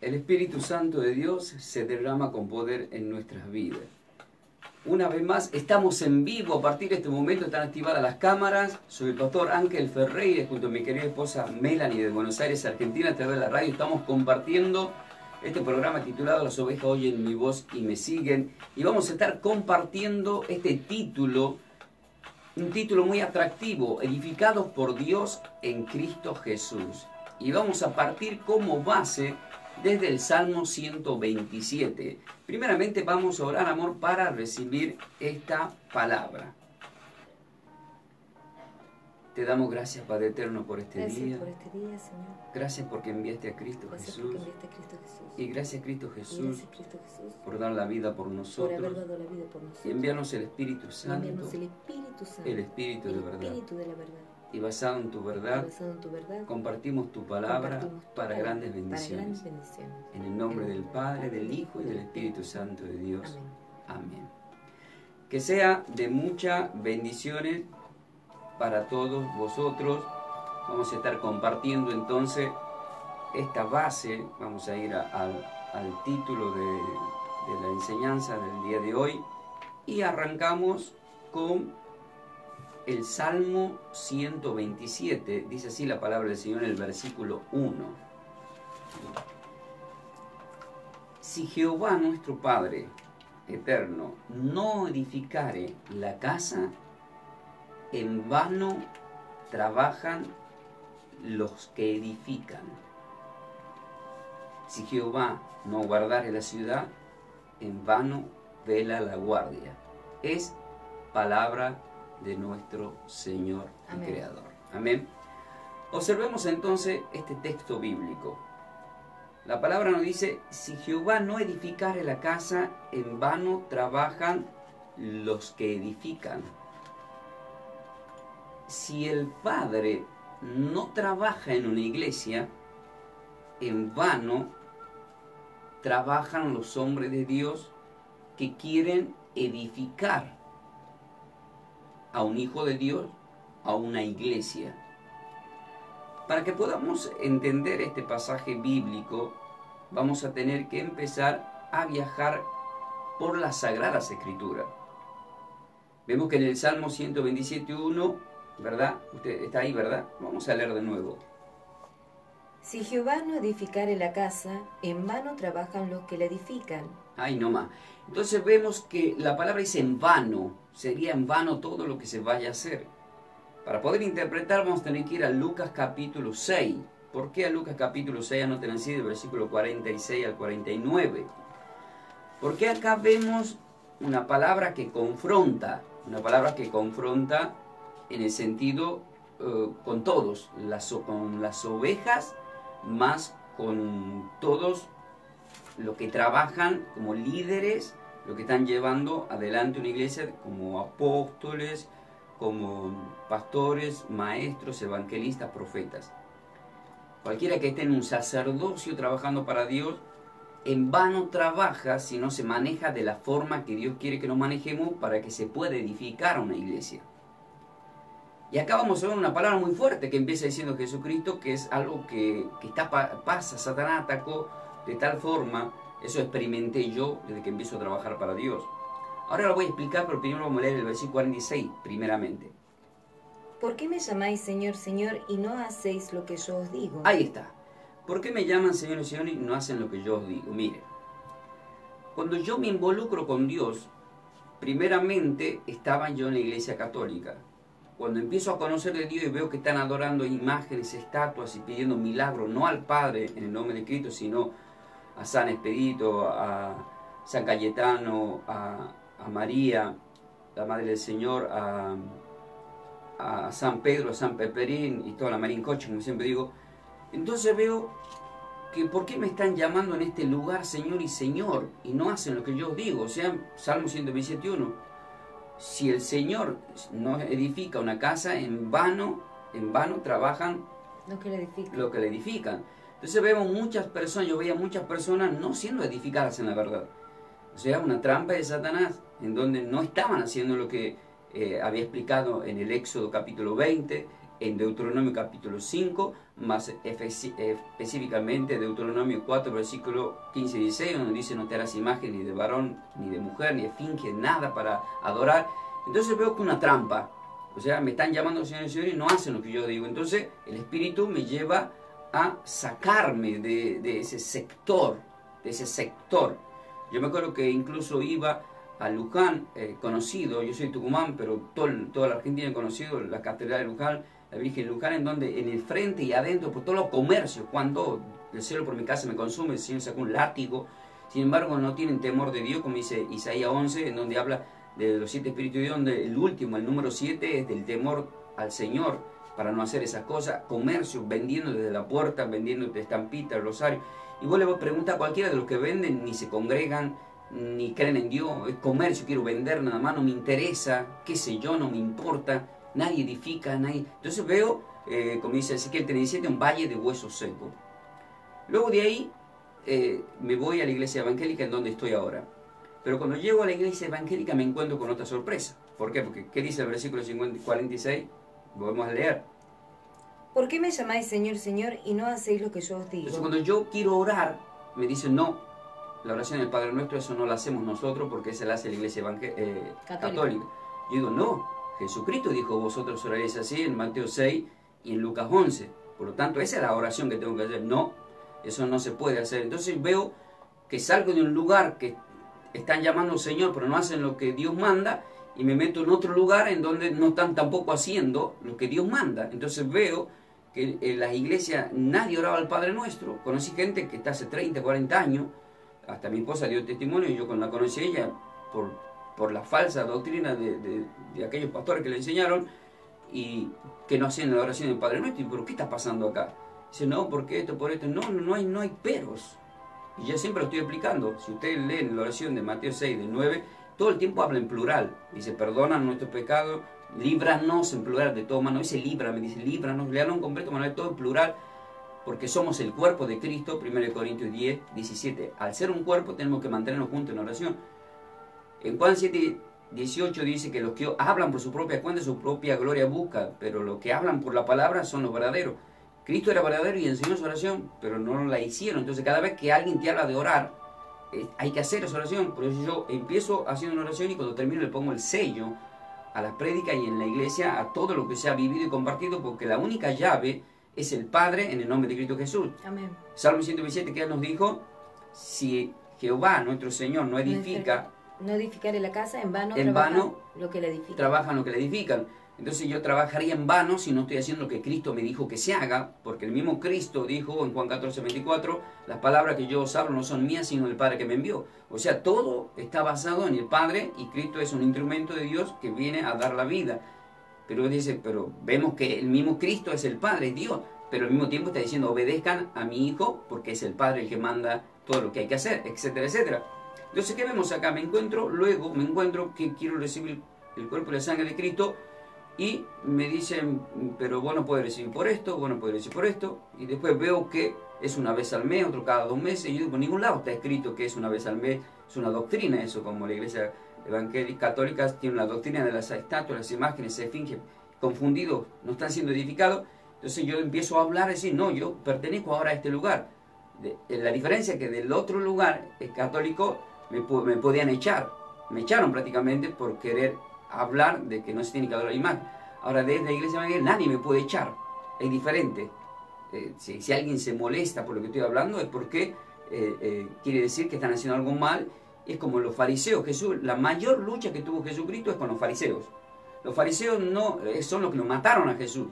El Espíritu Santo de Dios se derrama con poder en nuestras vidas. Una vez más, estamos en vivo. A partir de este momento están activadas las cámaras. Soy el pastor Ángel Ferreira, junto a mi querida esposa Melanie de Buenos Aires, Argentina, a través de la radio. Estamos compartiendo este programa titulado Las ovejas oyen mi voz y me siguen. Y vamos a estar compartiendo este título, un título muy atractivo, Edificados por Dios en Cristo Jesús. Y vamos a partir como base desde el Salmo 127. Primeramente vamos a orar, amor, para recibir esta palabra. Te damos gracias, Padre Eterno, por este día. Gracias por este día, Señor. Gracias porque enviaste a Cristo Jesús. Y gracias, Cristo Jesús, por dar la vida por nosotros. Por haber dado la vida por nosotros. Y enviarnos el Espíritu Santo. El Espíritu de verdad. Y basado en tu verdad, compartimos tu palabra para grandes bendiciones. En el nombre del Padre, del Hijo y del Espíritu Santo de Dios. Amén. Que sea de muchas bendiciones para todos vosotros. Vamos a estar compartiendo entonces esta base. Vamos a ir al título de la enseñanza del día de hoy. Y arrancamos con el Salmo 127, dice así la palabra del Señor en el versículo 1. Si Jehová nuestro Padre eterno no edificare la casa, en vano trabajan los que edifican. Si Jehová no guardare la ciudad, en vano vela la guardia. Es palabra de nuestro Señor y Creador. Amén. Observemos entonces este texto bíblico. La palabra nos dice, si Jehová no edificare la casa, en vano trabajan los que edifican. Si el Padre no trabaja en una iglesia, en vano trabajan los hombres de Dios que quieren edificar a un hijo de Dios, a una iglesia. Para que podamos entender este pasaje bíblico, vamos a tener que empezar a viajar por las Sagradas Escrituras. Vemos que en el Salmo 127.1, ¿verdad? Usted está ahí, ¿verdad? Vamos a leer de nuevo. Si Jehová no edificare la casa, en vano trabajan los que la edifican. Ay, no más. Entonces vemos que la palabra dice en vano. Sería en vano todo lo que se vaya a hacer. Para poder interpretar vamos a tener que ir a Lucas capítulo 6. ¿Por qué a Lucas capítulo 6? Anoten así, del versículo 46 al 49. Porque acá vemos una palabra que confronta. Una palabra que confronta en el sentido con todos. Con las ovejas, más con todos los que trabajan como líderes, los que están llevando adelante una iglesia como apóstoles, como pastores, maestros, evangelistas, profetas. Cualquiera que esté en un sacerdocio trabajando para Dios, en vano trabaja si no se maneja de la forma que Dios quiere que nos manejemos para que se pueda edificar una iglesia. Y acá vamos a ver una palabra muy fuerte que empieza diciendo Jesucristo, que es algo que pasa. Satanás atacó de tal forma, eso experimenté yo desde que empiezo a trabajar para Dios. Ahora lo voy a explicar, pero primero vamos a leer el versículo 46, primeramente. ¿Por qué me llamáis Señor, Señor, y no hacéis lo que yo os digo? Ahí está. ¿Por qué me llaman Señor, Señor, y no hacen lo que yo os digo? Mire, cuando yo me involucro con Dios, primeramente estaba yo en la iglesia católica. Cuando empiezo a conocer de Dios y veo que están adorando imágenes, estatuas y pidiendo milagros, no al Padre en el nombre de Cristo, sino a San Expedito, a San Cayetano, a María, la Madre del Señor, a San Pedro, a San Peperín y toda la Marín Coche, como siempre digo. Entonces veo que ¿por qué me están llamando en este lugar Señor y Señor y no hacen lo que yo os digo? O sea, Salmo 127.1. Si el Señor no edifica una casa, en vano trabajan lo que le edifican. Entonces vemos muchas personas, yo veía muchas personas no siendo edificadas en la verdad. O sea, una trampa de Satanás, en donde no estaban haciendo lo que había explicado en el Éxodo capítulo 20, en Deuteronomio capítulo 5, más específicamente Deuteronomio 4, versículo 15 y 16, donde dice: no te harás imagen ni de varón, ni de mujer, ni de finge nada para adorar. Entonces veo que una trampa, o sea, me están llamando Señor y Señor y no hacen lo que yo digo. Entonces el Espíritu me lleva a sacarme de ese sector, Yo me acuerdo que incluso iba a Luján, conocido, yo soy Tucumán, pero toda la Argentina he conocido la Catedral de Luján, la Virgen de Luján, en donde en el frente y adentro, por todos los comercios, cuando el cielo por mi casa me consume, el Señor sacó un látigo. Sin embargo, no tienen temor de Dios, como dice Isaías 11, en donde habla de los 7 espíritus de Dios, donde el último, el número 7, es del temor al Señor, para no hacer esas cosas. Comercio, vendiendo desde la puerta, vendiendo estampitas, rosario. Y vos le preguntas a cualquiera de los que venden, ni se congregan, ni creen en Dios. Es comercio, quiero vender nada más, no me interesa, qué sé yo, no me importa. Nadie edifica, nadie. Entonces veo, como dice Ezequiel 37, un valle de huesos secos. Luego de ahí me voy a la iglesia evangélica en donde estoy ahora. Pero cuando llego a la iglesia evangélica me encuentro con otra sorpresa. ¿Por qué? Porque ¿qué dice el versículo 46? Volvemos a leer. ¿Por qué me llamáis Señor, Señor, y no hacéis lo que yo os digo? Entonces cuando yo quiero orar, me dicen no, la oración del Padre Nuestro, eso no la hacemos nosotros porque esa la hace la iglesia católica. Yo digo, no, Jesucristo dijo: vosotros oraréis así, en Mateo 6 y en Lucas 11. Por lo tanto, esa es la oración que tengo que hacer. No, eso no se puede hacer. Entonces veo que salgo de un lugar que están llamando Señor, pero no hacen lo que Dios manda, y me meto en otro lugar en donde no están tampoco haciendo lo que Dios manda. Entonces veo que en las iglesias nadie oraba al Padre Nuestro. Conocí gente que está hace 30, 40 años, hasta mi esposa dio testimonio, y yo cuando la conocí a ella, por la falsa doctrina de aquellos pastores que le enseñaron, y que no hacían la oración del Padre Nuestro. ¿Pero qué está pasando acá? Dice, no, porque esto, por esto. No hay peros. Y yo siempre lo estoy explicando. Si ustedes leen la oración de Mateo 6, del 9, todo el tiempo habla en plural. Dice, perdona nuestros pecados, líbranos, en plural de todo. No dice líbrame, dice líbranos. Leanlo en completo, Manuel, todo en plural, porque somos el cuerpo de Cristo. 1 Corintios 10, 17. Al ser un cuerpo tenemos que mantenernos juntos en oración. En Juan 7, 18 dice que los que hablan por su propia cuenta, su propia gloria buscan, pero los que hablan por la palabra son los verdaderos. Cristo era verdadero y enseñó su oración, pero no la hicieron. Entonces cada vez que alguien te habla de orar, hay que hacer esa oración. Por eso yo empiezo haciendo una oración y cuando termino le pongo el sello a las prédicas y en la iglesia a todo lo que se ha vivido y compartido, porque la única llave es el Padre, en el nombre de Cristo Jesús. Amén. Salmo 127, que nos dijo: si Jehová nuestro Señor no edifica, no edificaré la casa, en vano lo que le edifican. Trabajan lo que le edifican. Entonces yo trabajaría en vano si no estoy haciendo lo que Cristo me dijo que se haga, porque el mismo Cristo dijo en Juan 14, 24, las palabras que yo os hablo no son mías, sino del Padre que me envió. O sea, todo está basado en el Padre, y Cristo es un instrumento de Dios que viene a dar la vida. Pero dice, pero vemos que el mismo Cristo es el Padre, es Dios, pero al mismo tiempo está diciendo, obedezcan a mi Hijo, porque es el Padre el que manda todo lo que hay que hacer, etcétera, etcétera. Entonces, ¿qué vemos acá? Luego me encuentro que quiero recibir el cuerpo y la sangre de Cristo, y me dicen, pero vos no podés recibir por esto, vos no podés recibir por esto, y después veo que es una vez al mes, otro cada 2 meses, y yo digo, por ningún lado está escrito que es una vez al mes, es una doctrina eso, como la iglesia evangélica católica tiene la doctrina de las estatuas, las imágenes, se fingen confundidos, no están siendo edificados. Entonces yo empiezo a hablar y decir, no, yo pertenezco ahora a este lugar. La diferencia es que del otro lugar, el católico, me podían echar, me echaron prácticamente por querer hablar de que no se tiene que adorar la imagen. Ahora desde la iglesia evangélica nadie me puede echar, es diferente. Si alguien se molesta por lo que estoy hablando es porque quiere decir que están haciendo algo mal. Es como los fariseos. La mayor lucha que tuvo Jesucristo es con los fariseos. Los fariseos no son los que lo mataron a Jesús.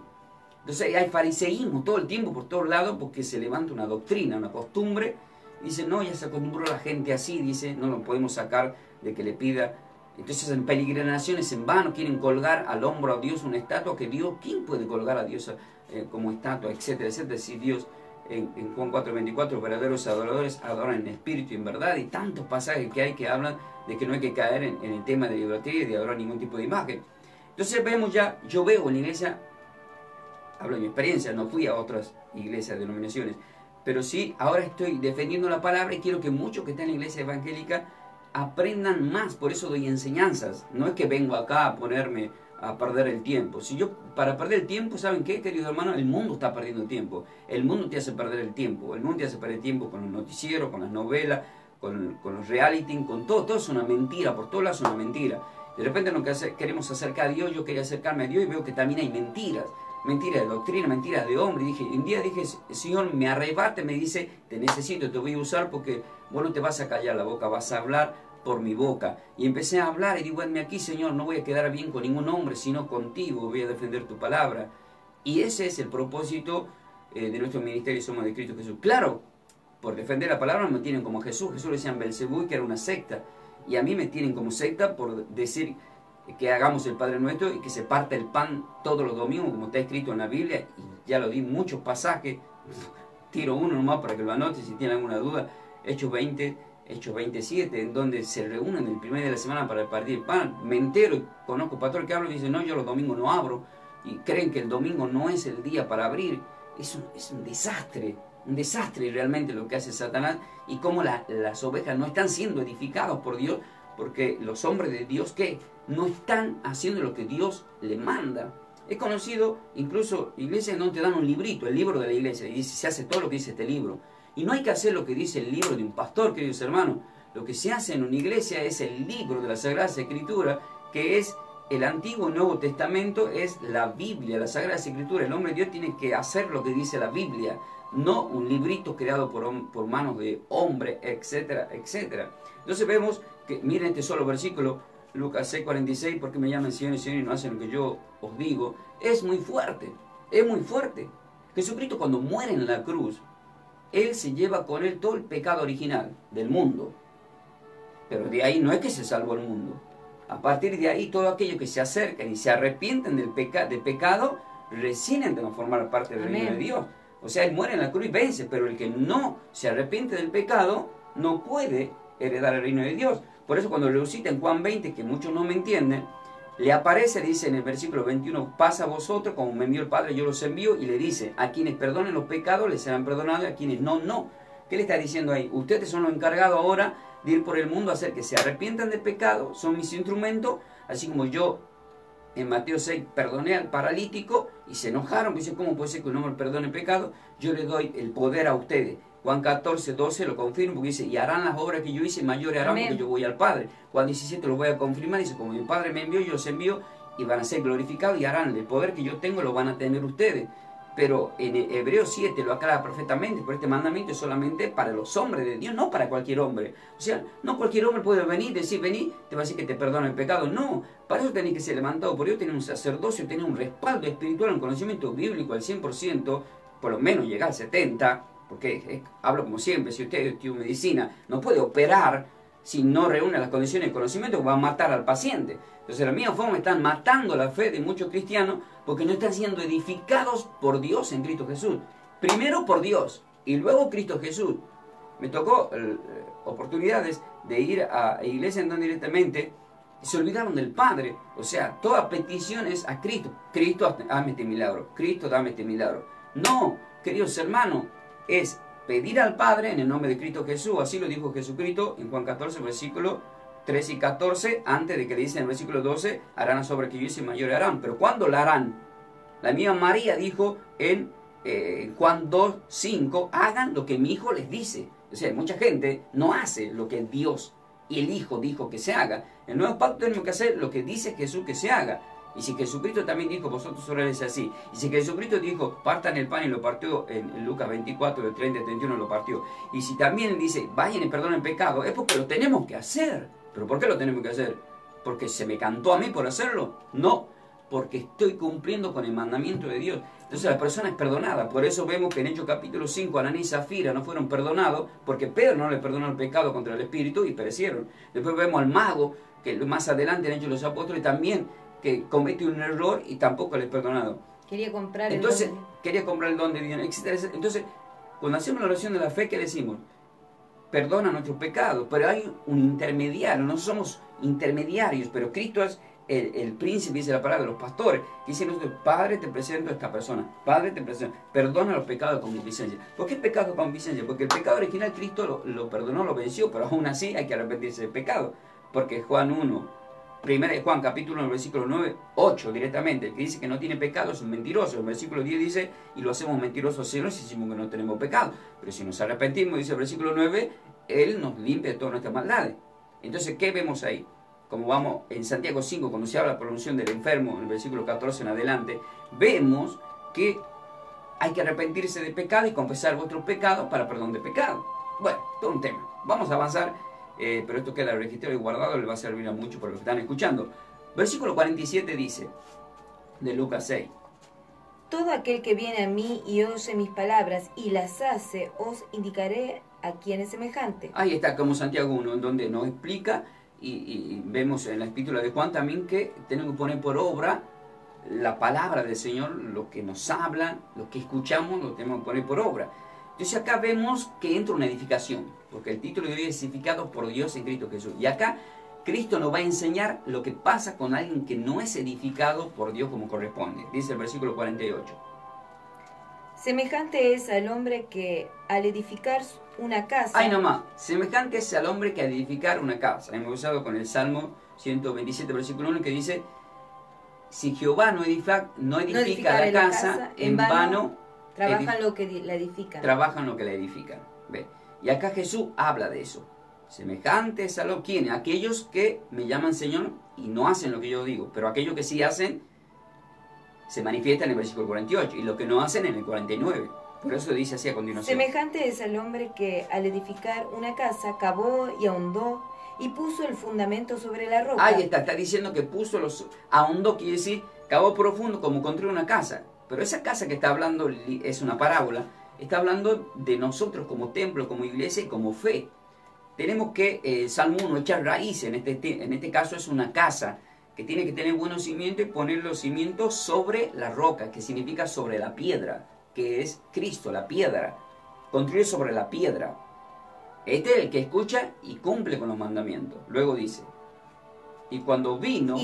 Entonces hay fariseísmo todo el tiempo por todos lados, porque se levanta una doctrina, una costumbre. Dice, no, ya se acostumbró la gente así, dice, no lo podemos sacar de que le pida. Entonces en peregrinaciones en vano quieren colgar al hombro a Dios una estatua, que Dios, ¿quién puede colgar a Dios como estatua, etcétera, etcétera? Si Dios, en Juan 4:24, verdaderos adoradores adoran en espíritu y en verdad, y tantos pasajes que hay que hablan de que no hay que caer en el tema de idolatría y de adorar ningún tipo de imagen. Entonces vemos ya, yo veo en la iglesia, hablo de mi experiencia, no fui a otras iglesias, denominaciones, pero sí, ahora estoy defendiendo la palabra y quiero que muchos que están en la iglesia evangélica aprendan más, por eso doy enseñanzas. No es que vengo acá a ponerme a perder el tiempo. Si yo, para perder el tiempo, ¿saben qué, querido hermano? El mundo está perdiendo el tiempo. El mundo te hace perder el tiempo. El mundo te hace perder el tiempo con los noticieros, con las novelas, con los reality, con todo. Todo es una mentira, por todos lados es una mentira. De repente queremos acercar a Dios, yo quería acercarme a Dios y veo que también hay mentiras. Mentiras de doctrina, mentiras de hombre. Un día dije, Señor, me arrebate, me dice, te necesito, te voy a usar porque vos no te vas a callar la boca, vas a hablar por mi boca. Y empecé a hablar y digo, venme aquí, Señor, no voy a quedar bien con ningún hombre, sino contigo, voy a defender tu palabra. Y ese es el propósito de nuestro ministerio Somos de Cristo Jesús. Claro, por defender la palabra me tienen como Jesús. Jesús le decían Belcebú, que era una secta. Y a mí me tienen como secta por decir que hagamos el Padre Nuestro y que se parta el pan todos los domingos, como está escrito en la Biblia. Y ya lo di muchos pasajes. Tiro uno nomás para que lo anote si tienen alguna duda. Hechos 27, en donde se reúnen el primer día de la semana para partir el pan. Me entero, conozco pastores que hablan y dicen, no, yo los domingos no abro. Y creen que el domingo no es el día para abrir. Es un desastre realmente lo que hace Satanás y cómo las ovejas no están siendo edificadas por Dios, porque los hombres de Dios que no están haciendo lo que Dios le manda. He conocido incluso iglesias donde te dan un librito, el libro de la iglesia, y dice, se hace todo lo que dice este libro. Y no hay que hacer lo que dice el libro de un pastor, queridos hermanos. Lo que se hace en una iglesia es el libro de la Sagrada Escritura, que es el Antiguo y Nuevo Testamento, es la Biblia, la Sagrada Escritura. El hombre de Dios tiene que hacer lo que dice la Biblia, no un librito creado por manos de hombre, etcétera, etcétera. Entonces vemos que, miren este solo versículo, Lucas 6:46, porque me llaman Señor y Señor y no hacen lo que yo os digo. Es muy fuerte, es muy fuerte. Jesucristo cuando muere en la cruz, Él se lleva con Él todo el pecado original del mundo. Pero de ahí no es que se salvó el mundo. A partir de ahí, todo aquello que se acercan y se arrepienten del pecado, recién entran a formar parte del reino de Dios. O sea, Él muere en la cruz y vence, pero el que no se arrepiente del pecado no puede heredar el reino de Dios. Por eso cuando resucita en Juan 20, que muchos no me entienden, le aparece, le dice en el versículo 21, pasa a vosotros, como me envió el Padre, yo los envío, y le dice, a quienes perdonen los pecados les serán perdonados, y a quienes no, no. ¿Qué le está diciendo ahí? Ustedes son los encargados ahora de ir por el mundo a hacer que se arrepientan del pecado, son mis instrumentos, así como yo en Mateo 6 perdoné al paralítico y se enojaron, dicen, ¿cómo puede ser que un hombre perdone el pecado? Yo le doy el poder a ustedes. Juan 14:12 lo confirma porque dice, y harán las obras que yo hice, mayores harán porque yo voy al Padre. Juan 17 lo voy a confirmar, dice, como mi Padre me envió, yo los envío y van a ser glorificados y harán el poder que yo tengo, lo van a tener ustedes. Pero en Hebreos 7 lo aclara perfectamente, por este mandamiento es solamente para los hombres de Dios, no para cualquier hombre. O sea, no cualquier hombre puede venir, decir, vení, te va a decir que te perdona el pecado. No, para eso tenés que ser levantado por Dios, tener un sacerdocio, tener un respaldo espiritual, un conocimiento bíblico al 100%, por lo menos llegar al 70%, porque hablo como siempre, si usted estudia medicina, no puede operar si no reúne las condiciones de conocimiento, va a matar al paciente. Entonces, de la misma forma están matando la fe de muchos cristianos porque no están siendo edificados por Dios en Cristo Jesús. Primero por Dios y luego Cristo Jesús. Me tocó oportunidades de ir a iglesias en donde directamente se olvidaron del Padre. O sea, toda petición es a Cristo. Cristo, dame este milagro. Cristo, dame este milagro. No, queridos hermanos, es pedir al Padre en el nombre de Cristo Jesús. Así lo dijo Jesucristo en Juan 14, versículo 13 y 14, antes de que le dice en el versículo 12, harán las obras que yo hice, mayores harán. Pero ¿cuándo la harán? La misma María dijo en Juan 2, 5, hagan lo que mi Hijo les dice. O sea, mucha gente no hace lo que Dios y el Hijo dijo que se haga. En el nuevo pacto tenemos que hacer lo que dice Jesús que se haga. Y si Jesucristo también dijo, vosotros oraréis así. Y si Jesucristo dijo, partan el pan y lo partió en Lucas 24, del 30 al 31 lo partió. Y si también dice, vayan y perdonen el pecado, es porque lo tenemos que hacer. ¿Pero por qué lo tenemos que hacer? ¿Porque se me cantó a mí por hacerlo? No, porque estoy cumpliendo con el mandamiento de Dios. Entonces la persona es perdonada. Por eso vemos que en Hechos capítulo 5, Ananías y Zafira no fueron perdonados, porque Pedro no le perdonó el pecado contra el Espíritu y perecieron. Después vemos al mago, que más adelante en Hechos de los Apóstoles también, que comete un error y tampoco le es perdonado. Quería comprar Entonces, quería comprar el don de Dios. Entonces, cuando hacemos la oración de la fe, ¿qué decimos? Perdona nuestros pecados, pero hay un intermediario, no somos intermediarios, pero Cristo es el príncipe, dice la palabra de los pastores, que dice nosotros, Padre, te presento a esta persona, Padre, te presento, perdona los pecados con concupiscencia. ¿Por qué pecado con concupiscencia? Porque el pecado original Cristo lo perdonó, lo venció, pero aún así hay que arrepentirse del pecado, porque Juan 1, Primera de Juan, capítulo 1, versículo 9, 8 directamente. El que dice que no tiene pecado es un mentiroso. El versículo 10 dice, y lo hacemos mentirosos al Señor si decimos que no tenemos pecado. Pero si nos arrepentimos, dice el versículo 9, Él nos limpia de todas nuestras maldades. Entonces, ¿qué vemos ahí? Como vamos en Santiago 5, cuando se habla por la unción del enfermo, en el versículo 14 en adelante, vemos que hay que arrepentirse de pecado y confesar vuestros pecados para perdón de pecado. Bueno, todo un tema. Vamos a avanzar, pero esto queda registrado y guardado, le va a servir a mucho por lo que están escuchando. Versículo 47 dice, de Lucas 6. Todo aquel que viene a mí y oye mis palabras y las hace, os indicaré a quién es semejante. Ahí está, como Santiago 1, en donde nos explica, y vemos en la epístola de Juan también que tenemos que poner por obra la palabra del Señor, lo que nos habla, lo que escuchamos, lo tenemos que poner por obra. Entonces acá vemos que entra una edificación, porque el título de hoy es edificados por Dios en Cristo Jesús. Y acá Cristo nos va a enseñar lo que pasa con alguien que no es edificado por Dios como corresponde. Dice el versículo 48. Semejante es al hombre que al edificar una casa... Ay, nomás, semejante es al hombre que al edificar una casa. Hemos usado con el Salmo 127, versículo 1, que dice, si Jehová no edifica la casa, en vano trabajan lo que la edifican. Trabajan lo que la edifican. ¿Ve? Y acá Jesús habla de eso. Semejante es a lo ¿quiénes? Aquellos que me llaman Señor y no hacen lo que yo digo, pero aquellos que sí hacen se manifiestan en el versículo 48 y lo que no hacen en el 49. Por eso dice así a continuación. Semejante es al hombre que al edificar una casa cavó y ahondó y puso el fundamento sobre la roca. Ahí está diciendo que ahondó, quiere decir, cavó profundo como construir una casa. Pero esa casa que está hablando es una parábola, está hablando de nosotros como templo, como iglesia y como fe. Tenemos que, Salmo 1, echar raíces, en este caso es una casa, que tiene que tener buenos cimientos y poner los cimientos sobre la roca, que significa sobre la piedra, que es Cristo, la piedra. Construir sobre la piedra. Este es el que escucha y cumple con los mandamientos. Luego dice, y cuando vino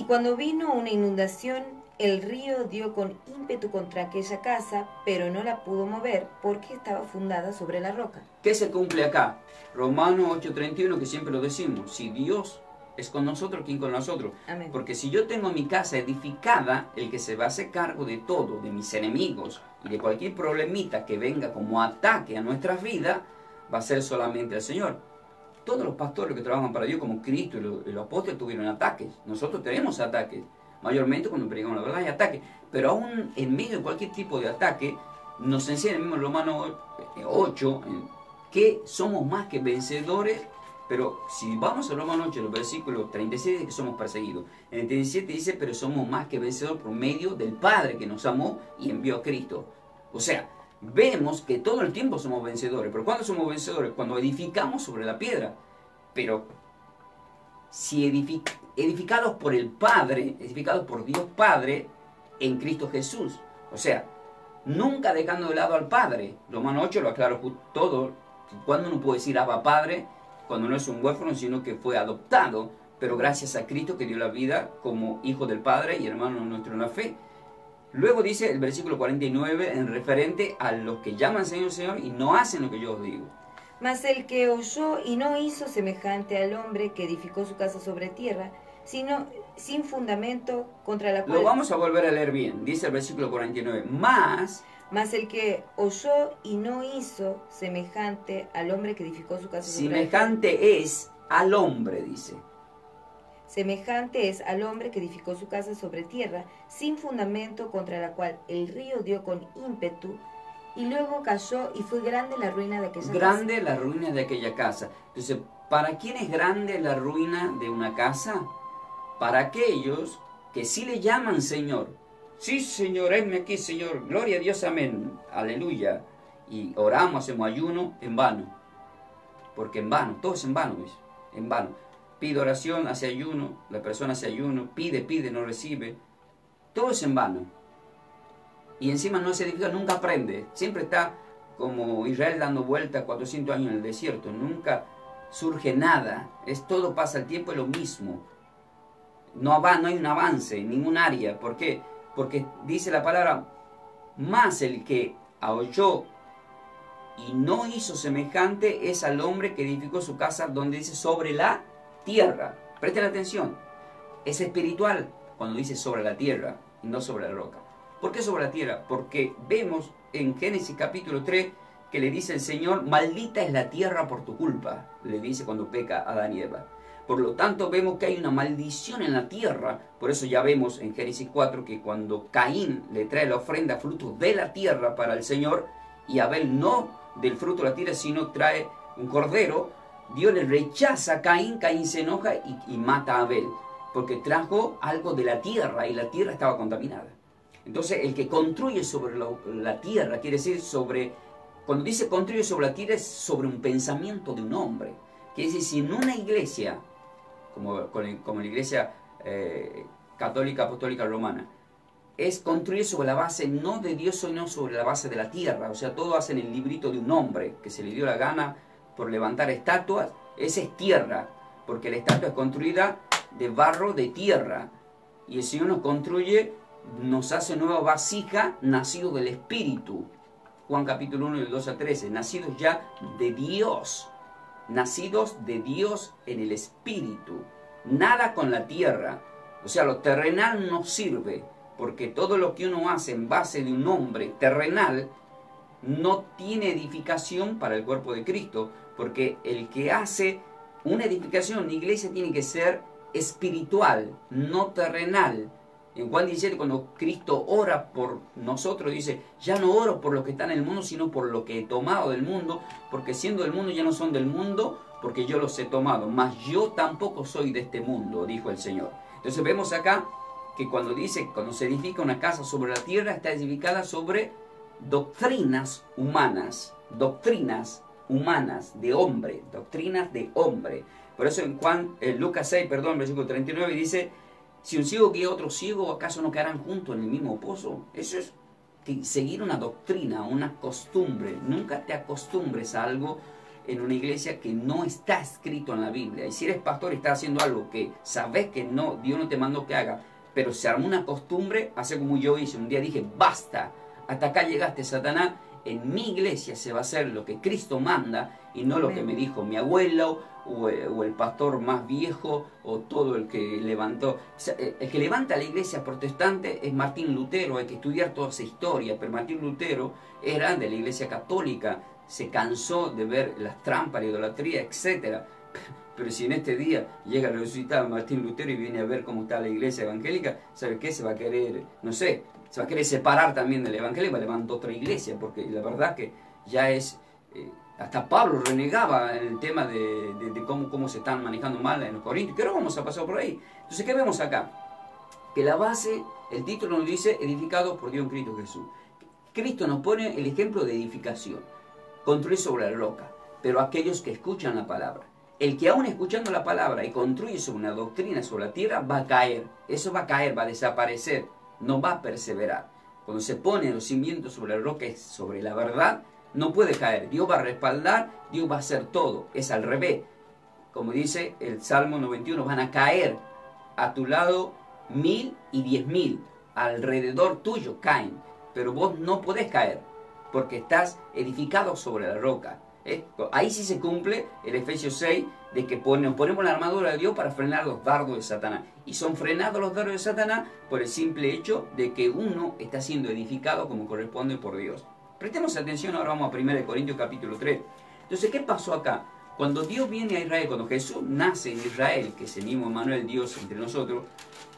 una inundación, el río dio con ímpetu contra aquella casa, pero no la pudo mover porque estaba fundada sobre la roca. ¿Qué se cumple acá? Romanos 8:31, que siempre lo decimos, si Dios es con nosotros, ¿quién con nosotros? Amén. Porque si yo tengo mi casa edificada, el que se va a hacer cargo de todo, de mis enemigos y de cualquier problemita que venga como ataque a nuestras vidas, va a ser solamente el Señor. Todos los pastores que trabajan para Dios, como Cristo y los apóstoles, tuvieron ataques. Nosotros tenemos ataques. Mayormente cuando predicamos la verdad hay ataques. Pero aún en medio de cualquier tipo de ataque, nos enseña el mismo Romanos 8, que somos más que vencedores. Pero si vamos a Romanos 8, el versículo 36 dice que somos perseguidos. En el 37 dice, pero somos más que vencedores por medio del Padre que nos amó y envió a Cristo. O sea, vemos que todo el tiempo somos vencedores. ¿Pero cuándo somos vencedores? Cuando edificamos sobre la piedra. Pero si edificados por el Padre, edificados por Dios Padre en Cristo Jesús. O sea, nunca dejando de lado al Padre. Romanos 8 lo aclaro todo. Cuando uno puede decir Abba Padre, cuando no es un huérfano, sino que fue adoptado, pero gracias a Cristo que dio la vida como hijo del Padre y hermano nuestro en la fe. Luego dice el versículo 49 en referente a los que llaman Señor, Señor y no hacen lo que yo os digo. Mas el que oyó y no hizo semejante al hombre que edificó su casa sobre tierra, sino sin fundamento contra la cual... Lo vamos a volver a leer bien. Dice el versículo 49. Mas el que oyó y no hizo semejante al hombre que edificó su casa sobre tierra. Semejante es al hombre, dice. Semejante es al hombre que edificó su casa sobre tierra, sin fundamento, contra la cual el río dio con ímpetu, y luego cayó, y fue grande la ruina de aquella casa. Grande la ruina de aquella casa. Entonces, ¿para quién es grande la ruina de una casa? Para aquellos que sí le llaman Señor. Sí, Señor, heme aquí, Señor. Gloria a Dios, amén. Aleluya. Y oramos, hacemos ayuno en vano. Porque en vano, todo es en vano, ¿ves? En vano. Pide oración, hace ayuno, la persona hace ayuno, pide, no recibe. Todo es en vano. Y encima no se edifica, nunca aprende. Siempre está como Israel dando vueltas 400 años en el desierto. Nunca surge nada. Todo pasa el tiempo, es lo mismo. No hay un avance en ningún área. ¿Por qué? Porque dice la palabra, más el que oyó y no hizo semejante es al hombre que edificó su casa, donde dice sobre la tierra. Presten atención. es espiritual cuando dice sobre la tierra y no sobre la roca. ¿Por qué sobre la tierra? Porque vemos en Génesis capítulo 3 que le dice el Señor, maldita es la tierra por tu culpa, le dice cuando peca Adán y Eva. Por lo tanto vemos que hay una maldición en la tierra. Por eso ya vemos en Génesis 4 que cuando Caín le trae la ofrenda fruto de la tierra para el Señor, y Abel no del fruto de la tierra, sino trae un cordero, Dios le rechaza a Caín, Caín se enoja y mata a Abel, porque trajo algo de la tierra y la tierra estaba contaminada. Entonces el que construye sobre la tierra, quiere decir sobre, cuando dice construye sobre la tierra, es sobre un pensamiento de un hombre. Quiere decir, si en una iglesia, como la iglesia católica, apostólica, romana, es construir sobre la base no de Dios, sino sobre la base de la tierra. O sea, todo hacen el librito de un hombre que se le dio la gana por levantar estatuas. Esa es tierra, porque la estatua es construida de barro de tierra. Y el Señor nos construye, nos hace nueva vasija, nacido del Espíritu. Juan capítulo 1, del 2 al 13. Nacidos ya de Dios. Nacidos de Dios en el Espíritu. Nada con la tierra. O sea, lo terrenal no sirve. Porque todo lo que uno hace en base de un hombre terrenal no tiene edificación para el cuerpo de Cristo. Porque el que hace una edificación en la iglesia tiene que ser espiritual, no terrenal. En Juan 17, cuando Cristo ora por nosotros, dice, ya no oro por los que están en el mundo, sino por lo que he tomado del mundo, porque siendo del mundo ya no son del mundo, porque yo los he tomado, mas yo tampoco soy de este mundo, dijo el Señor. Entonces vemos acá que cuando dice, cuando se edifica una casa sobre la tierra, está edificada sobre doctrinas humanas de hombre, doctrinas de hombre. Por eso en Lucas 6, versículo 39 dice, si un ciego guía a otro ciego, ¿acaso no quedarán juntos en el mismo pozo? Eso es seguir una doctrina, una costumbre. Nunca te acostumbres a algo en una iglesia que no está escrito en la Biblia. Y si eres pastor y estás haciendo algo que sabes que no, Dios no te mandó que haga, pero se armó una costumbre, hace como yo hice. Un día dije, basta, hasta acá llegaste, Satanás. En mi iglesia se va a hacer lo que Cristo manda y no lo que me dijo mi abuelo o el pastor más viejo o todo el que levantó. El que levanta la iglesia protestante es Martín Lutero. Hay que estudiar toda esa historia, pero Martín Lutero era de la iglesia católica, se cansó de ver las trampas, la idolatría, etc. Pero si en este día llega el resucitado Martín Lutero y viene a ver cómo está la iglesia evangélica, ¿sabe qué? Se va a querer, no sé, se va a querer separar también del evangelio y va a levantar otra iglesia, porque la verdad que ya es... hasta Pablo renegaba en el tema de cómo se están manejando mal en los Corintios, que ahora vamos a pasar por ahí. Entonces, ¿qué vemos acá? Que la base, el título nos dice, edificado por Dios en Cristo Jesús. Cristo nos pone el ejemplo de edificación, construir sobre la roca, pero aquellos que escuchan la palabra. El que aún escuchando la palabra y construye sobre una doctrina sobre la tierra, va a caer. Eso va a caer, va a desaparecer, no va a perseverar. Cuando se pone los cimientos sobre la roca, es sobre la verdad, no puede caer. Dios va a respaldar, Dios va a hacer todo. Es al revés. Como dice el Salmo 91, van a caer a tu lado 1000 y 10.000. Alrededor tuyo caen. Pero vos no podés caer, porque estás edificado sobre la roca. Ahí sí se cumple el Efesios 6, de que ponemos la armadura de Dios para frenar los dardos de Satanás. Y son frenados los dardos de Satanás por el simple hecho de que uno está siendo edificado como corresponde por Dios. Prestemos atención, ahora vamos a 1 Corintios capítulo 3. Entonces, ¿qué pasó acá? Cuando Dios viene a Israel, cuando Jesús nace en Israel, que es el mismo Emmanuel, Dios entre nosotros,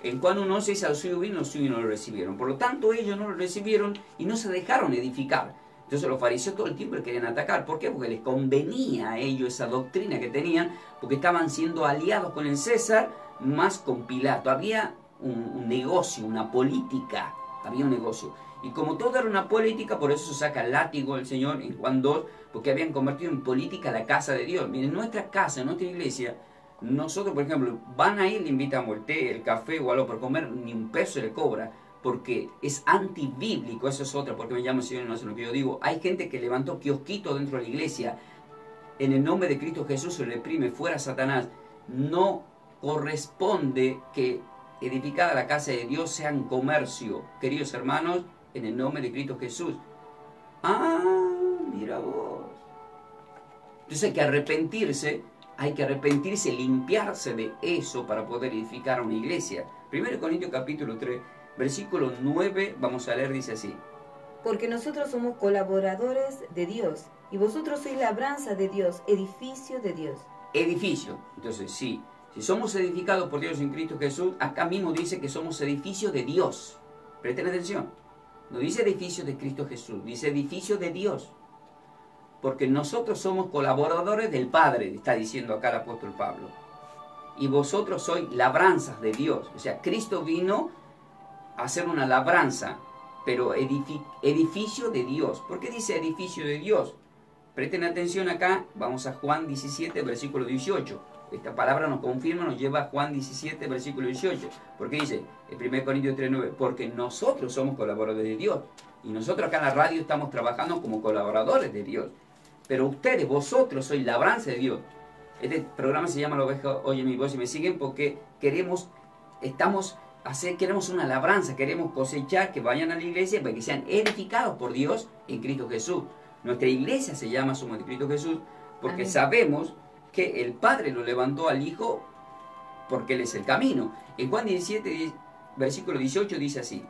en Juan 1:11 dice, al suyo vino, los suyos no lo recibieron. Por lo tanto, ellos no lo recibieron y no se dejaron edificar. Entonces los fariseos todo el tiempo querían atacar. ¿Por qué? Porque les convenía a ellos esa doctrina que tenían, porque estaban siendo aliados con el César, más con Pilato. Había un negocio, una política, había un negocio. Y como todo era una política, por eso se saca el látigo del Señor en Juan 2, porque habían convertido en política la casa de Dios. Miren, nuestra casa, nuestra iglesia, nosotros, por ejemplo, van a ir, le invitamos el té, el café o algo por comer, ni un peso se le cobra, porque es antibíblico. Eso es otra, porque me llama el Señor y no hace lo que yo digo. Hay gente que levantó kiosquitos dentro de la iglesia. En el nombre de Cristo Jesús se le reprime, fuera Satanás. No corresponde que edificada la casa de Dios sea un comercio. Queridos hermanos, en el nombre de Cristo Jesús. Ah, mira vos. Entonces hay que arrepentirse hay que arrepentirse, limpiarse de eso para poder edificar una iglesia. 1 Corintios capítulo 3, versículo 9, vamos a leer, dice así. Porque nosotros somos colaboradores de Dios, y vosotros sois labranza de Dios, edificio de Dios. Edificio. Entonces, si somos edificados por Dios en Cristo Jesús, acá mismo dice que somos edificio de Dios. Presten atención. No dice edificio de Cristo Jesús, dice edificio de Dios. Porque nosotros somos colaboradores del Padre, está diciendo acá el apóstol Pablo. Y vosotros sois labranzas de Dios. O sea, Cristo vino a hacer una labranza, pero edificio de Dios. ¿Por qué dice edificio de Dios? Presten atención acá, vamos a Juan 17, versículo 18. Esta palabra nos confirma, nos lleva a Juan 17, versículo 18. Porque dice, en 1 Corintios 3, 9, porque nosotros somos colaboradores de Dios. Y nosotros acá en la radio estamos trabajando como colaboradores de Dios. Pero ustedes, vosotros, sois labranza de Dios. Este programa se llama La Oveja Oye Mi Voz y me siguen porque queremos una labranza, queremos cosechar, que vayan a la iglesia para que sean edificados por Dios en Cristo Jesús. Nuestra iglesia se llama Somos de Cristo Jesús porque Amén. Sabemos que el Padre lo levantó al Hijo porque Él es el camino. En Juan 17, versículo 18 dice así.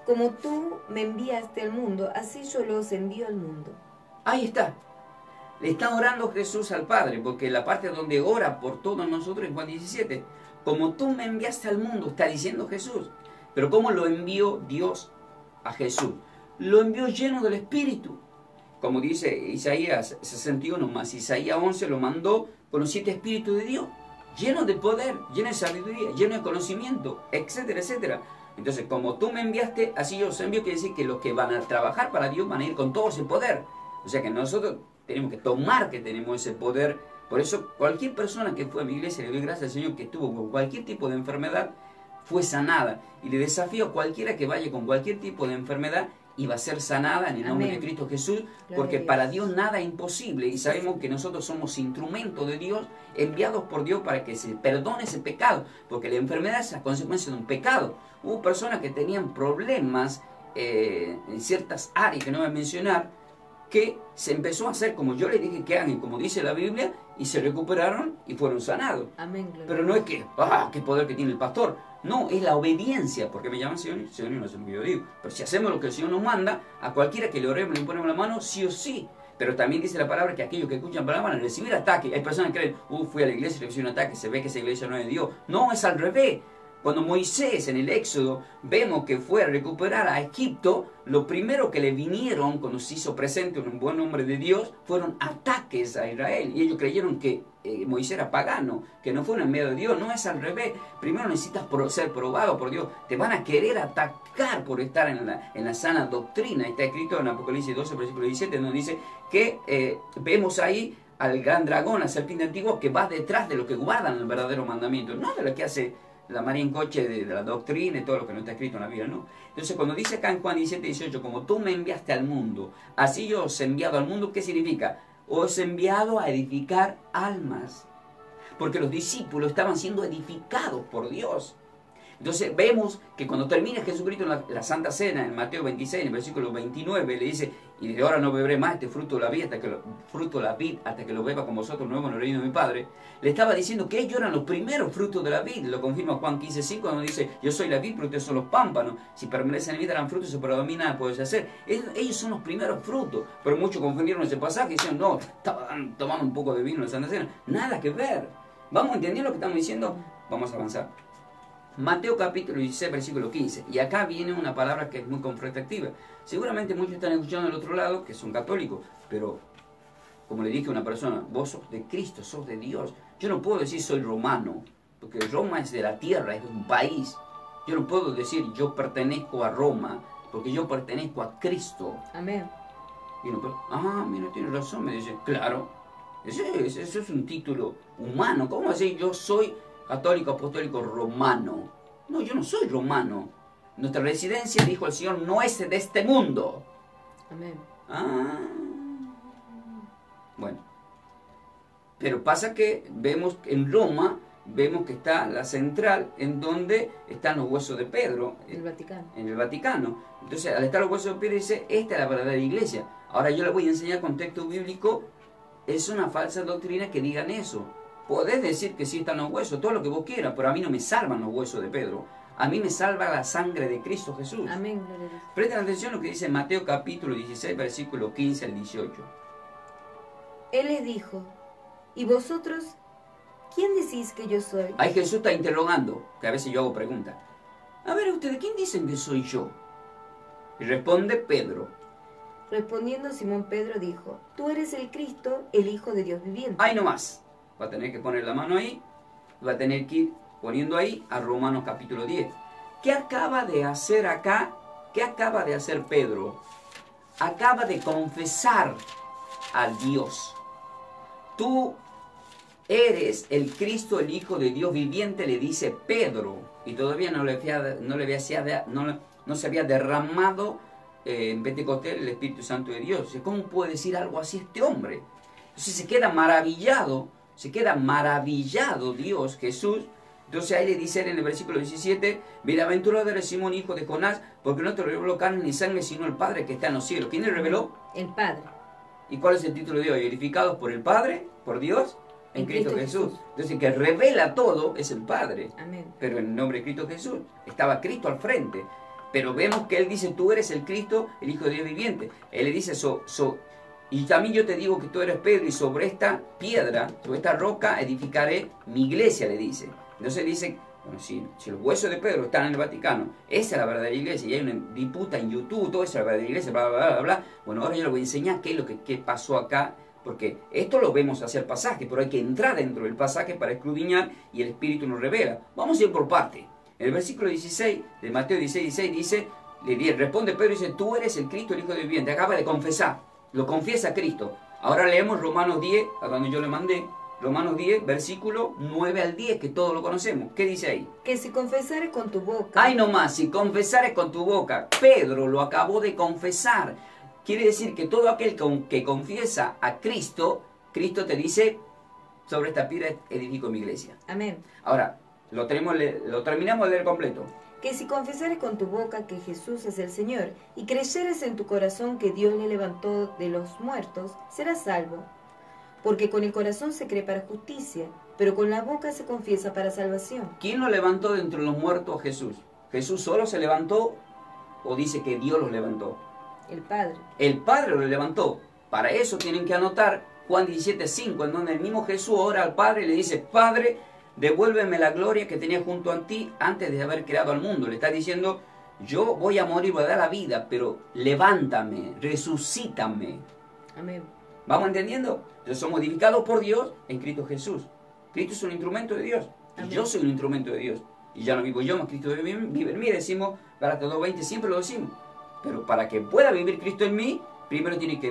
Como tú me enviaste al mundo, así yo los envío al mundo. Ahí está. Le está orando Jesús al Padre, porque la parte donde ora por todos nosotros en Juan 17, como tú me enviaste al mundo, está diciendo Jesús. Pero ¿cómo lo envió Dios a Jesús? Lo envió lleno del Espíritu. Como dice Isaías 61 más Isaías 11, lo mandó con los 7 Espíritus de Dios, lleno de poder, lleno de sabiduría, lleno de conocimiento, etcétera, etcétera. Entonces, como tú me enviaste, así yo os envío, quiere decir que los que van a trabajar para Dios van a ir con todo ese poder. O sea que nosotros tenemos que tomar que tenemos ese poder. Por eso cualquier persona que fue a mi iglesia, le doy gracias al Señor que estuvo con cualquier tipo de enfermedad, fue sanada. Y le desafío a cualquiera que vaya con cualquier tipo de enfermedad y va a ser sanada en el nombre Amén. de Cristo Jesús, Gloria porque a Dios. para Dios nada es imposible y sabemos que nosotros somos instrumentos de Dios, enviados por Dios para que se perdone ese pecado, porque la enfermedad es la consecuencia de un pecado. Hubo personas que tenían problemas en ciertas áreas que no voy a mencionar, que se empezó a hacer como yo les dije que hagan y como dice la Biblia, y se recuperaron y fueron sanados. Amén, gloria. Pero no es que, qué poder que tiene el pastor. No, es la obediencia, porque me llaman Señor, Señor, y no sé lo que yo digo. Pero si hacemos lo que el Señor nos manda, a cualquiera que le oremos, le ponemos la mano, sí o sí. Pero también dice la palabra que aquellos que escuchan palabra van a recibir ataque. Hay personas que creen, fui a la iglesia y recibí un ataque, se ve que esa iglesia no es de Dios. No, es al revés. Cuando Moisés en el Éxodo vemos que fue a recuperar a Egipto, lo primero que le vinieron cuando se hizo presente un buen hombre de Dios fueron ataques a Israel. Y ellos creyeron que Moisés era pagano, que no fue un enviado de Dios. No, es al revés. Primero necesitas ser probado por Dios. Te van a querer atacar por estar en la sana doctrina. Está escrito en Apocalipsis 12, versículo 17, donde dice que vemos ahí al gran dragón, la serpiente antigua, que va detrás de los que guardan el verdadero mandamiento, no de lo que hace la María en coche de la doctrina y todo lo que no está escrito en la Biblia, no. Entonces cuando dice acá en Juan 17, 18, como tú me enviaste al mundo, así yo os he enviado al mundo, ¿qué significa? Os he enviado a edificar almas, porque los discípulos estaban siendo edificados por Dios. Entonces vemos que cuando termina Jesucristo en la Santa Cena, en Mateo 26, en el versículo 29, le dice, y de ahora no beberé más este fruto de la vid hasta que lo beba con vosotros nuevo en el reino de mi Padre. Le estaba diciendo que ellos eran los primeros frutos de la vid. Lo confirma Juan 15:5, cuando dice, yo soy la vid, pero ustedes son los pámpanos. Si permanecen en mí darán frutos y se predomina puede hacer. Ellos son los primeros frutos. Pero muchos confundieron ese pasaje y decían, no, estaban tomando un poco de vino en la Santa Cena. Nada que ver. ¿Vamos a entender lo que estamos diciendo? Vamos a avanzar. Mateo capítulo 16, versículo 15. Y acá viene una palabra que es muy confrontativa. Seguramente muchos están escuchando del otro lado, que son católicos, pero como le dije a una persona, vos sos de Cristo, sos de Dios. Yo no puedo decir soy romano, porque Roma es de la tierra, es un país. Yo no puedo decir yo pertenezco a Roma, porque yo pertenezco a Cristo. Amén. Y uno, mira, tiene razón, me dice, claro, eso es un título humano. ¿Cómo decir yo soy católico apostólico romano? No, yo no soy romano. Nuestra residencia, dijo el Señor, no es de este mundo. Amén. Bueno, pero pasa que vemos en Roma, vemos que está la central en donde están los huesos de Pedro. El Vaticano. En el Vaticano. Entonces, al estar los huesos de Pedro, dice, esta es la verdadera iglesia. Ahora yo les voy a enseñar con texto bíblico es una falsa doctrina que digan eso. Podés decir que sí están los huesos, todo lo que vos quieras, pero a mí no me salvan los huesos de Pedro. A mí me salva la sangre de Cristo Jesús. Amén, gloria a Dios. Presten atención a lo que dice Mateo capítulo 16, versículo 15 al 18. Él les dijo, ¿y vosotros quién decís que yo soy? Ahí Jesús está interrogando, que a veces yo hago preguntas. A ver, ¿ustedes quién dicen que soy yo? Y responde Pedro. Respondiendo Simón Pedro dijo, tú eres el Cristo, el Hijo de Dios viviente. Ahí nomás. Va a tener que poner la mano ahí. Va a tener que ir poniendo ahí a Romanos capítulo 10. ¿Qué acaba de hacer acá? ¿Qué acaba de hacer Pedro? Acaba de confesar al Dios. Tú eres el Cristo, el Hijo de Dios viviente, le dice Pedro. Y todavía no se había derramado en Pentecostés el Espíritu Santo de Dios. ¿Cómo puede decir algo así este hombre? Entonces se queda maravillado Dios, Jesús. Entonces ahí le dice él en el versículo 17, bienaventurado eres Simón, hijo de Jonás, porque no te reveló carne ni sangre, sino el Padre que está en los cielos. ¿Quién le reveló? El Padre. ¿Y cuál es el título de hoy? Edificados por el Padre, por Dios, en Cristo Jesús. Entonces el que revela todo es el Padre. Amén. Pero en el nombre de Cristo Jesús. Estaba Cristo al frente. Pero vemos que él dice, tú eres el Cristo, el Hijo de Dios viviente. Él le dice, y también yo te digo que tú eres Pedro, y sobre esta piedra, sobre esta roca, edificaré mi iglesia, le dice. Entonces dice, bueno, si los huesos de Pedro están en el Vaticano, esa es la verdadera iglesia, y hay una disputa en YouTube, toda esa es la verdadera iglesia, bla, bla, bla, bla. Bueno, ahora yo les voy a enseñar qué pasó acá, porque esto lo vemos hacia el pasaje, pero hay que entrar dentro del pasaje para escudriñar, y el Espíritu nos revela. Vamos a ir por parte. En el versículo 16 de Mateo 16 dice, responde Pedro y dice, tú eres el Cristo, el Hijo de Dios viviente. Acaba de confesar, lo confiesa Cristo. Ahora leemos Romanos 10, a donde yo le mandé, Romanos 10, versículo 9 al 10, que todos lo conocemos. ¿Qué dice ahí? Que si confesares con tu boca... Ay nomás, si confesares con tu boca. Pedro lo acabó de confesar. Quiere decir que todo aquel que confiesa a Cristo, Cristo te dice, sobre esta piedra edifico mi iglesia. Amén. Ahora, lo terminamos de leer completo. Que si confesares con tu boca que Jesús es el Señor, y creyeres en tu corazón que Dios le levantó de los muertos, serás salvo. Porque con el corazón se cree para justicia, pero con la boca se confiesa para salvación. ¿Quién lo levantó de entre los muertos? Jesús. ¿Jesús solo se levantó o dice que Dios los levantó? El Padre. El Padre lo levantó. Para eso tienen que anotar Juan 17:5, en donde el mismo Jesús ora al Padre y le dice, Padre, devuélveme la gloria que tenía junto a ti antes de haber creado al mundo. Le está diciendo, yo voy a morir, voy a dar la vida, pero levántame, resucítame. Amén. ¿Vamos entendiendo? Entonces somos edificados por Dios en Cristo Jesús. Cristo es un instrumento de Dios. Amén. Y yo soy un instrumento de Dios. Y ya no vivo yo, más Cristo vive en mí. Decimos, Gálatas 2:20, siempre lo decimos. Pero para que pueda vivir Cristo en mí, primero tiene que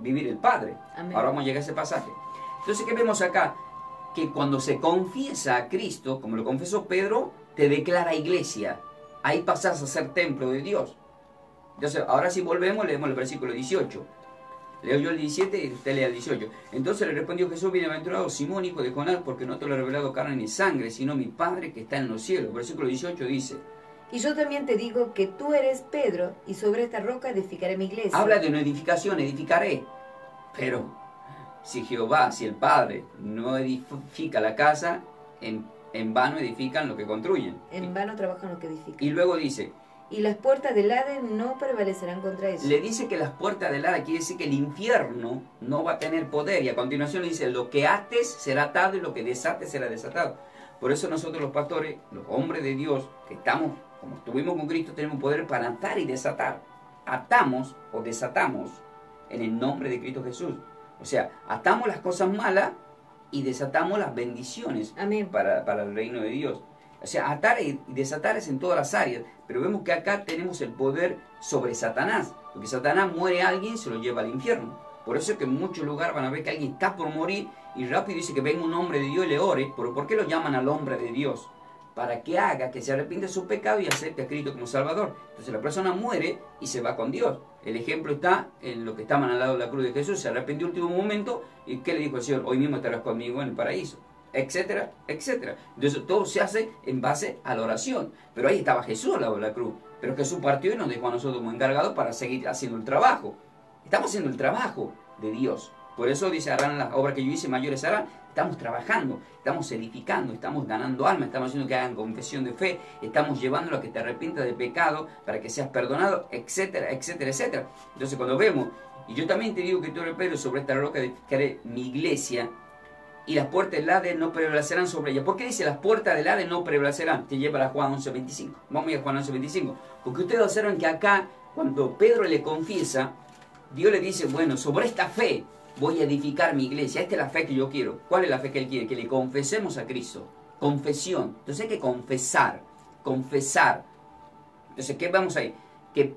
vivir el Padre. Amén. Ahora vamos a llegar a ese pasaje. Entonces, ¿qué vemos acá? Que cuando se confiesa a Cristo, como lo confesó Pedro, te declara iglesia. Ahí pasas a ser templo de Dios. Entonces, ahora si volvemos, leemos el versículo 18. Leo yo el 17 y usted lea el 18. Entonces le respondió Jesús, bienaventurado Simón, hijo de Jonás, porque no te lo ha revelado carne ni sangre, sino mi Padre que está en los cielos. Versículo 18 dice, Y yo también te digo que tú eres Pedro, y sobre esta roca edificaré mi iglesia. habla de una edificación, edificaré. Pero si Jehová, si el Padre no edifica la casa, en vano edifican lo que construyen. En vano trabajan los que edifican. Y luego dice, Y las puertas del Hades no prevalecerán contra eso. le dice que las puertas del Hades, quiere decir que el infierno no va a tener poder. Y a continuación le dice, lo que ates será atado y lo que desates será desatado. Por eso nosotros los pastores, los hombres de Dios, que estamos, como estuvimos con Cristo, tenemos poder para atar y desatar. Atamos o desatamos en el nombre de Cristo Jesús. O sea, atamos las cosas malas y desatamos las bendiciones. Amén. para el reino de Dios. O sea, atar y desatar es en todas las áreas. Pero vemos que acá tenemos el poder sobre Satanás. Porque Satanás muere a alguien, se lo lleva al infierno. Por eso es que en muchos lugares van a ver que alguien está por morir y rápido dice que venga un hombre de Dios y le ore. Pero ¿por qué lo llaman al hombre de Dios? Para que haga, que se arrepiente de su pecado y acepte a Cristo como Salvador. Entonces la persona muere y se va con Dios. El ejemplo está en lo que estaban al lado de la cruz de Jesús. Se arrepintió en el último momento y ¿qué le dijo el Señor? Hoy mismo estarás conmigo en el paraíso. Etcétera, etcétera. Entonces todo se hace en base a la oración. Pero ahí estaba Jesús al lado de la cruz. Pero Jesús partió y nos dejó a nosotros como encargados para seguir haciendo el trabajo. Estamos haciendo el trabajo de Dios. Por eso dice, harán las obras que yo hice, mayores harán. Estamos trabajando, estamos edificando, estamos ganando almas, estamos haciendo que hagan confesión de fe, estamos llevándolo a que te arrepientas de pecado para que seas perdonado, etcétera, etcétera, etcétera. Entonces cuando vemos, y yo también te digo que tú eres Pedro, sobre esta roca edificaré mi iglesia, y las puertas del Hades no prevalecerán sobre ella. ¿Por qué dice las puertas del Hades no prevalecerán? Te lleva a Juan 11:25. Vamos a ir a Juan 11:25. Porque ustedes observan que acá, cuando Pedro le confiesa, Dios le dice, bueno, sobre esta fe voy a edificar mi iglesia. Esta es la fe que yo quiero. ¿Cuál es la fe que él quiere? Que le confesemos a Cristo. Confesión. Entonces hay que confesar. Confesar. Entonces, ¿qué vamos a ir? Que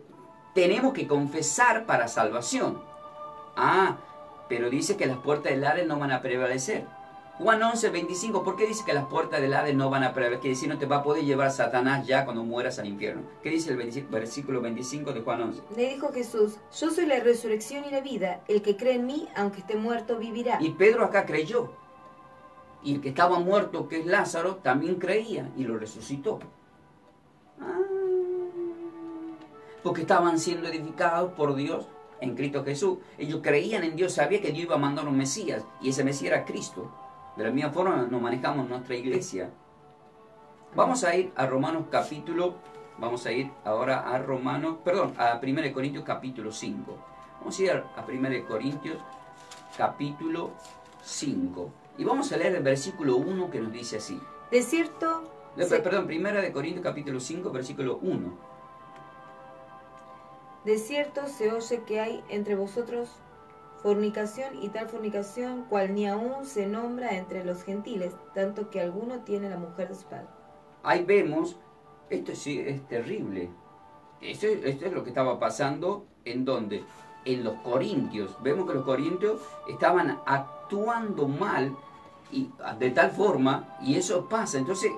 tenemos que confesar para salvación. Ah, pero dice que las puertas del Hades no van a prevalecer. Juan 11:25, ¿por qué dice que las puertas del Hades no van a prevalecer? Quiere decir, no te va a poder llevar Satanás ya cuando mueras al infierno. ¿Qué dice el versículo 25 de Juan 11? Le dijo Jesús, yo soy la resurrección y la vida, el que cree en mí, aunque esté muerto, vivirá. Y Pedro acá creyó. Y el que estaba muerto, que es Lázaro, también creía y lo resucitó. Porque estaban siendo edificados por Dios en Cristo Jesús. Ellos creían en Dios, sabían que Dios iba a mandar un Mesías, y ese Mesías era Cristo. De la misma forma nos manejamos nuestra iglesia. Vamos a ir a Romanos capítulo, vamos a ir ahora a Romanos, perdón, a 1 Corintios capítulo 5. Vamos a ir a 1 Corintios capítulo 5. Y vamos a leer el versículo 1 que nos dice así. De cierto... Perdón, 1 Corintios capítulo 5, versículo 1. De cierto se oye que hay entre vosotros fornicación, y tal fornicación cual ni aún se nombra entre los gentiles, tanto que alguno tiene la mujer de su padre. Ahí vemos, esto sí es terrible. Esto es lo que estaba pasando, ¿en dónde? En los corintios. Vemos que los corintios estaban actuando mal, y de tal forma, y eso pasa. Entonces,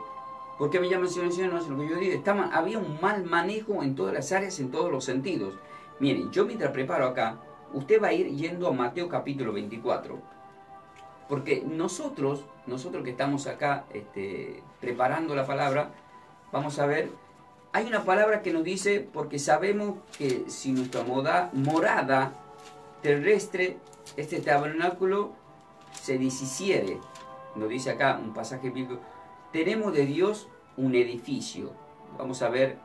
¿por qué me llaman Señor? No sé lo que yo digo. Había un mal manejo en todas las áreas, en todos los sentidos. Miren, yo mientras preparo acá, usted va a ir yendo a Mateo capítulo 24. Porque nosotros que estamos acá preparando la palabra, vamos a ver, hay una palabra que nos dice, porque sabemos que si nuestra morada terrestre, este tabernáculo, se deshiciere, nos dice acá un pasaje bíblico, tenemos de Dios un edificio. Vamos a ver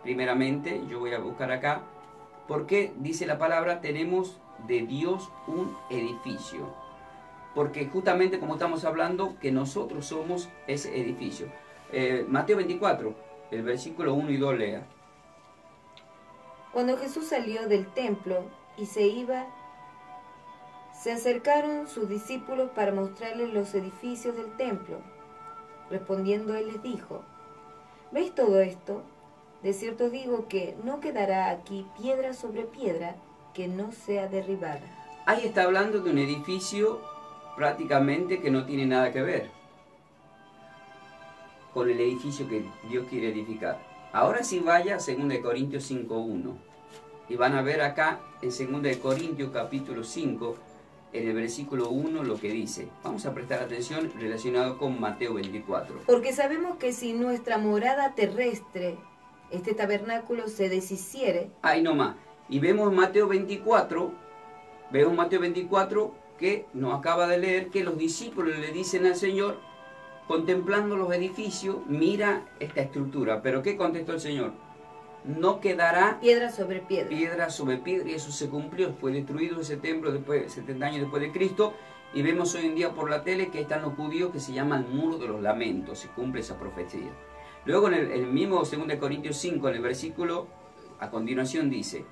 primeramente, yo voy a buscar acá, porque dice la palabra, tenemos de Dios un edificio. Porque justamente como estamos hablando, que nosotros somos ese edificio. Mateo 24, el versículo 1 y 2 lea. Cuando Jesús salió del templo y se iba, se acercaron sus discípulos para mostrarles los edificios del templo. Respondiendo él les dijo, ¿veis todo esto? De cierto digo que no quedará aquí piedra sobre piedra que no sea derribada. Ahí está hablando de un edificio prácticamente que no tiene nada que ver con el edificio que Dios quiere edificar. Ahora sí vaya a 2 Corintios 5:1 y van a ver acá en 2 Corintios capítulo 5 en el versículo 1 lo que dice. Vamos a prestar atención relacionado con Mateo 24. Porque sabemos que si nuestra morada terrestre, este tabernáculo, se deshiciere... Ahí nomás. Y vemos en Mateo 24, que nos acaba de leer que los discípulos le dicen al Señor, contemplando los edificios, mira esta estructura. ¿Pero qué contestó el Señor? No quedará piedra sobre piedra. Piedra sobre piedra, y eso se cumplió. Fue destruido ese templo después, 70 años después de Cristo, y vemos hoy en día por la tele que están los judíos que se llama el muro de los lamentos. Se cumple esa profecía. Luego en el mismo 2 Corintios 5, en el versículo a continuación dice,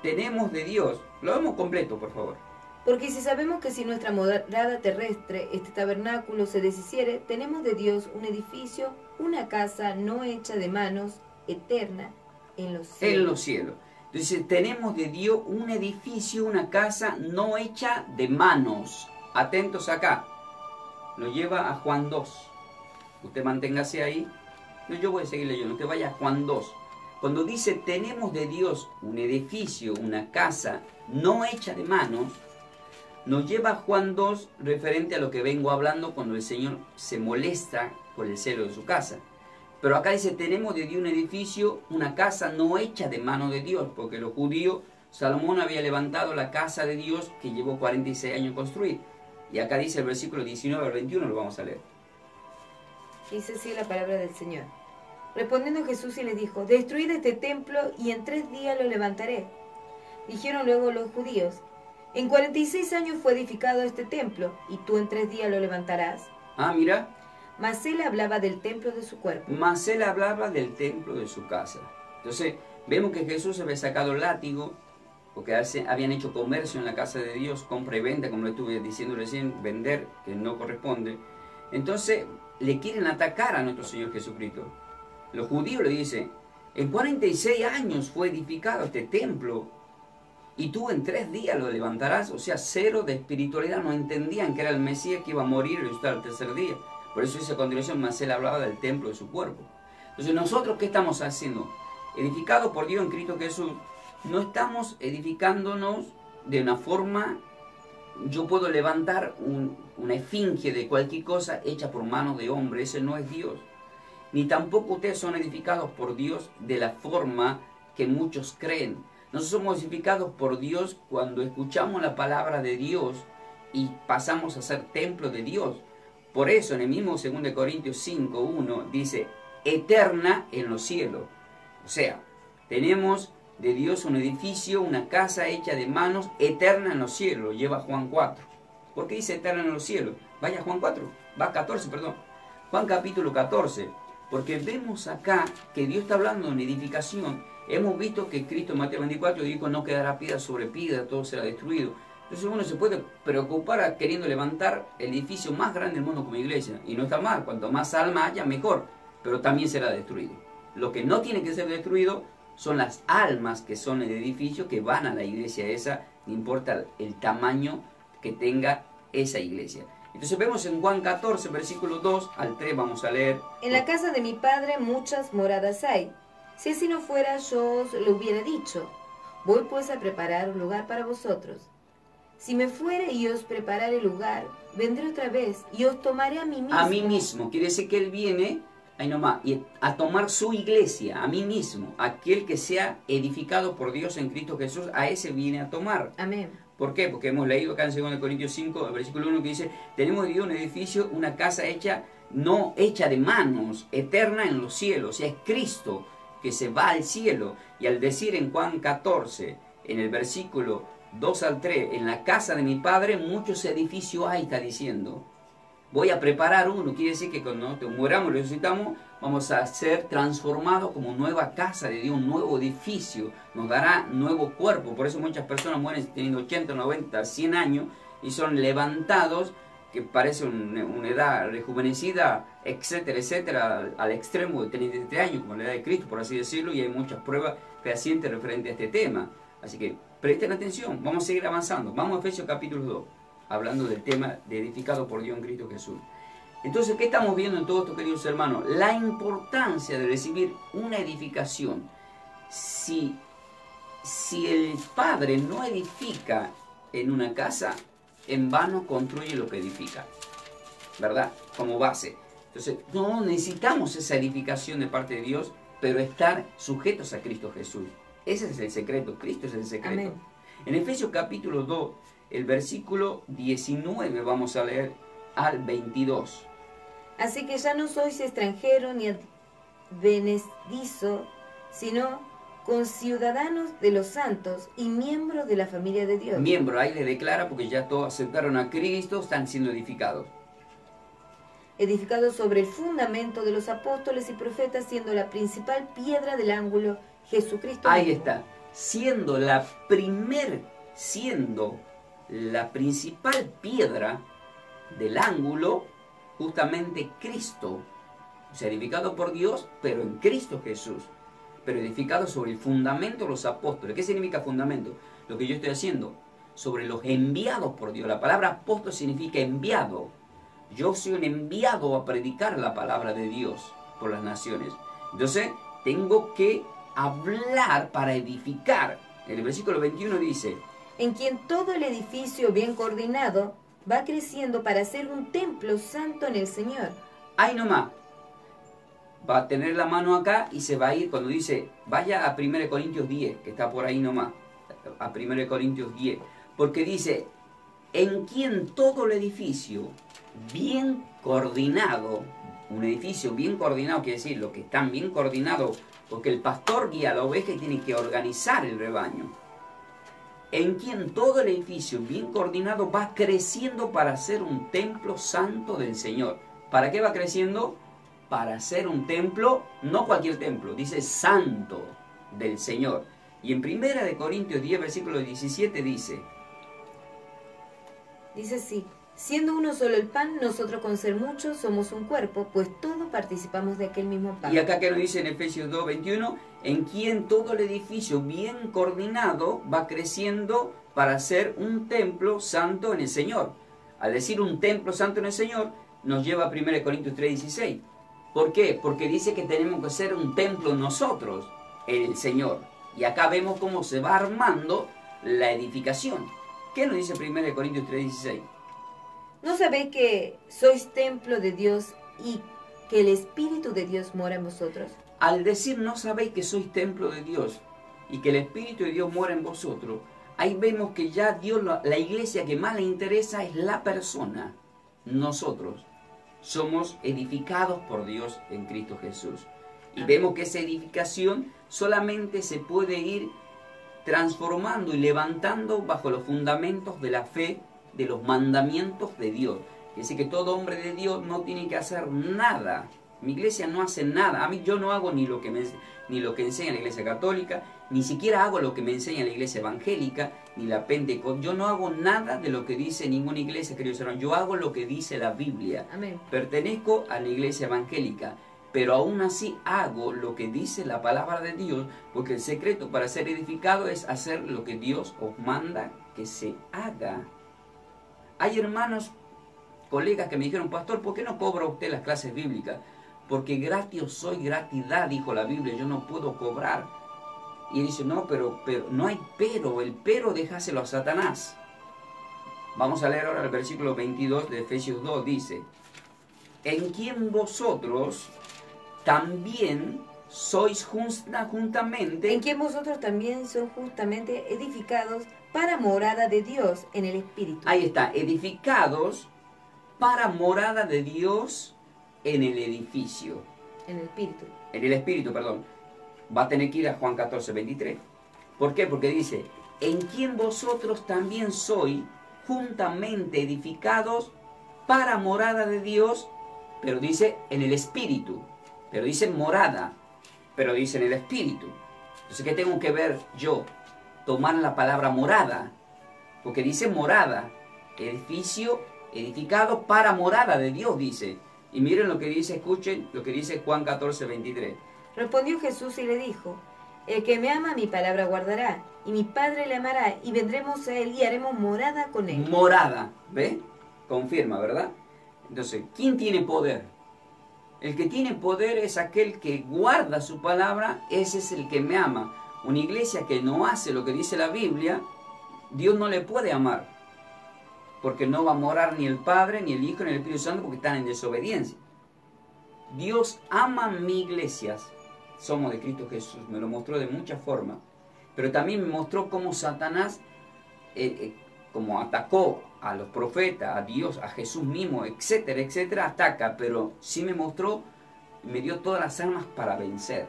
tenemos de Dios, lo vemos completo por favor. Porque si sabemos que si nuestra morada terrestre, este tabernáculo, se deshiciere, tenemos de Dios un edificio, una casa no hecha de manos, eterna en los cielos. En los cielos. Entonces tenemos de Dios un edificio, una casa no hecha de manos. Atentos acá. Lo lleva a Juan 2. Usted manténgase ahí. No, yo voy a seguir leyendo. Usted vaya a Juan 2. Cuando dice tenemos de Dios un edificio, una casa no hecha de manos, nos lleva a Juan 2 referente a lo que vengo hablando cuando el Señor se molesta por el celo de su casa. Pero acá dice tenemos de Dios un edificio, una casa no hecha de mano de Dios, porque los judíos Salomón había levantado la casa de Dios que llevó 46 años construir. Y acá dice el versículo 19 al 21, lo vamos a leer. Dice así la palabra del Señor. Respondiendo Jesús y les dijo, destruid este templo y en 3 días lo levantaré. Dijeron luego los judíos, en 46 años fue edificado este templo, y tú en 3 días lo levantarás. Ah, mira. Mas él hablaba del templo de su cuerpo. Mas él hablaba del templo de su casa. Entonces, vemos que Jesús había sacado el látigo, porque habían hecho comercio en la casa de Dios, compra y venta, como le estuve diciendo recién, vender, que no corresponde. Entonces, le quieren atacar a nuestro Señor Jesucristo. Los judíos le dicen, en 46 años fue edificado este templo, y tú en 3 días lo levantarás. O sea, cero de espiritualidad, no entendían que era el Mesías que iba a morir y resucitar al 3er día. Por eso dice a continuación, mas él hablaba del templo de su cuerpo. Entonces, ¿nosotros qué estamos haciendo? Edificados por Dios en Cristo Jesús, no estamos edificándonos de una forma. Yo puedo levantar una esfinge de cualquier cosa hecha por mano de hombre, ese no es Dios. Ni tampoco ustedes son edificados por Dios de la forma que muchos creen. Nosotros somos edificados por Dios cuando escuchamos la palabra de Dios y pasamos a ser templo de Dios. Por eso en el mismo 2 Corintios 5:1 dice, eterna en los cielos. O sea, tenemos de Dios un edificio, una casa hecha de manos, eterna en los cielos, lleva Juan 4. ¿Por qué dice eterna en los cielos? Vaya Juan 4, va 14, perdón. Juan capítulo 14, porque vemos acá que Dios está hablando de una edificación. Hemos visto que Cristo en Mateo 24 dijo, no quedará piedra sobre piedra, todo será destruido. Entonces uno se puede preocupar queriendo levantar el edificio más grande del mundo como iglesia, y no está mal, cuanto más alma haya, mejor, pero también será destruido. Lo que no tiene que ser destruido son las almas que son el edificio, que van a la iglesia esa, no importa el tamaño que tenga esa iglesia. Entonces vemos en Juan 14, versículo 2 al 3, vamos a leer. En la casa de mi padre muchas moradas hay. Si así no fuera, yo os lo hubiera dicho. Voy pues a preparar un lugar para vosotros. Si me fuere y os preparare el lugar, vendré otra vez y os tomaré a mí mismo. A mí mismo, quiere decir que Él viene, ahí nomás, y a tomar su iglesia, a mí mismo. Aquel que sea edificado por Dios en Cristo Jesús, a ese viene a tomar. Amén. ¿Por qué? Porque hemos leído acá en 2 Corintios 5, el versículo 1, que dice, tenemos de Dios un edificio, una casa hecha, no hecha de manos, eterna en los cielos. O sea, es Cristo que se va al cielo. Y al decir en Juan 14, en el versículo 2 al 3, en la casa de mi Padre muchos edificios hay, está diciendo. Voy a preparar uno, quiere decir que cuando te muramos, resucitamos, vamos a ser transformados como nueva casa de Dios, un nuevo edificio, nos dará nuevo cuerpo. Por eso muchas personas mueren teniendo 80, 90, 100 años y son levantados, que parece una edad rejuvenecida, etcétera, etcétera, al extremo de 33 años, como la edad de Cristo, por así decirlo, y hay muchas pruebas fehacientes referentes a este tema. Así que presten atención, vamos a seguir avanzando. Vamos a Efesios capítulo 2, hablando del tema de edificado por Dios en Cristo Jesús. Entonces, ¿qué estamos viendo en todo esto, queridos hermanos? La importancia de recibir una edificación. Si el Padre no edifica en una casa, en vano construye lo que edifica, ¿verdad? Como base. Entonces, no necesitamos esa edificación de parte de Dios, pero estar sujetos a Cristo Jesús. Ese es el secreto, Cristo es el secreto. Amén. En Efesios capítulo 2, el versículo 19 vamos a leer al 22. Así que ya no sois extranjero ni advenedizo, sino conciudadanos de los santos y miembros de la familia de Dios. Miembro, ahí le declara, porque ya todos aceptaron a Cristo, están siendo edificados. Edificados sobre el fundamento de los apóstoles y profetas, siendo la principal piedra del ángulo Jesucristo. Ahí mismo. está, siendo la principal piedra del ángulo, justamente Cristo. O sea, edificado por Dios, pero en Cristo Jesús. Pero edificado sobre el fundamento de los apóstoles. ¿Qué significa fundamento? Lo que yo estoy haciendo, sobre los enviados por Dios. La palabra apóstol significa enviado. Yo soy un enviado a predicar la palabra de Dios por las naciones. Entonces, tengo que hablar para edificar. En el versículo 21 dice, en quien todo el edificio bien coordinado va creciendo para ser un templo santo en el Señor. ahí nomás, va a tener la mano acá y se va a ir cuando dice, vaya a 1 Corintios 10, que está por ahí nomás. a 1 Corintios 10, porque dice, en quien todo el edificio bien coordinado, un edificio bien coordinado quiere decir lo que están bien coordinados, porque el pastor guía a la oveja y tiene que organizar el rebaño. En quien todo el edificio bien coordinado va creciendo para ser un templo santo del Señor. ¿Para qué va creciendo? Para ser un templo, no cualquier templo, dice santo del Señor. Y en 1 Corintios 10, versículo 17 dice así, siendo uno solo el pan, nosotros con ser muchos somos un cuerpo, pues todos participamos de aquel mismo pan. Y acá que nos dice en Efesios 2, 21, en quien todo el edificio bien coordinado va creciendo para ser un templo santo en el Señor. Al decir un templo santo en el Señor, nos lleva a 1 Corintios 3, 16. ¿Por qué? Porque dice que tenemos que ser un templo nosotros, el Señor. Y acá vemos cómo se va armando la edificación. ¿Qué nos dice 1 Corintios 3, 16? ¿No sabéis que sois templo de Dios y que el Espíritu de Dios mora en vosotros? Al decir no sabéis que sois templo de Dios y que el Espíritu de Dios mora en vosotros, ahí vemos que ya Dios, la iglesia que más le interesa es la persona. Nosotros somos edificados por Dios en Cristo Jesús. Y vemos que esa edificación solamente se puede ir transformando y levantando bajo los fundamentos de la fe, de los mandamientos de Dios. Es decir, que todo hombre de Dios no tiene que hacer nada. Mi iglesia no hace nada. A mí yo no hago ni lo que enseña la iglesia católica, ni siquiera hago lo que me enseña la iglesia evangélica, ni la pentecostal. Yo no hago nada de lo que dice ninguna iglesia, queridos hermanos. Yo hago lo que dice la Biblia. Amén. Pertenezco a la iglesia evangélica, pero aún así hago lo que dice la palabra de Dios, porque el secreto para ser edificado es hacer lo que Dios os manda que se haga. Hay hermanos, colegas que me dijeron, pastor, ¿por qué no cobra usted las clases bíblicas? Porque gratis os soy, gratis da, dijo la Biblia, yo no puedo cobrar. Y dice, no, pero no hay pero, el pero déjaselo a Satanás. Vamos a leer ahora el versículo 22 de Efesios 2, dice, en quien vosotros también sois juntamente... En quien vosotros también sois justamente edificados para morada de Dios en el Espíritu. Ahí está, edificados para morada de Dios en el edificio. En el Espíritu. En el Espíritu, perdón. Va a tener que ir a Juan 14, 23. ¿Por qué? Porque dice, en quien vosotros también sois juntamente edificados para morada de Dios, pero dice en el Espíritu. Pero dice morada, pero dice en el Espíritu. Entonces, ¿qué tengo que ver yo? Tomar la palabra morada, porque dice morada, edificio edificado para morada de Dios, dice. Y miren lo que dice, escuchen lo que dice Juan 14, 23. Respondió Jesús y le dijo, el que me ama mi palabra guardará, y mi Padre le amará, y vendremos a él y haremos morada con él. Morada, ¿ve? Confirma, ¿verdad? Entonces, ¿quién tiene poder? El que tiene poder es aquel que guarda su palabra, ese es el que me ama. Una iglesia que no hace lo que dice la Biblia, Dios no le puede amar. Porque no va a morar ni el Padre, ni el Hijo, ni el Espíritu Santo, porque están en desobediencia. Dios ama mi iglesia. Somos de Cristo Jesús. Me lo mostró de muchas formas. Pero también me mostró cómo Satanás, como atacó a los profetas, a Dios, a Jesús mismo, etcétera, etcétera, ataca. Pero sí me mostró, me dio todas las armas para vencer.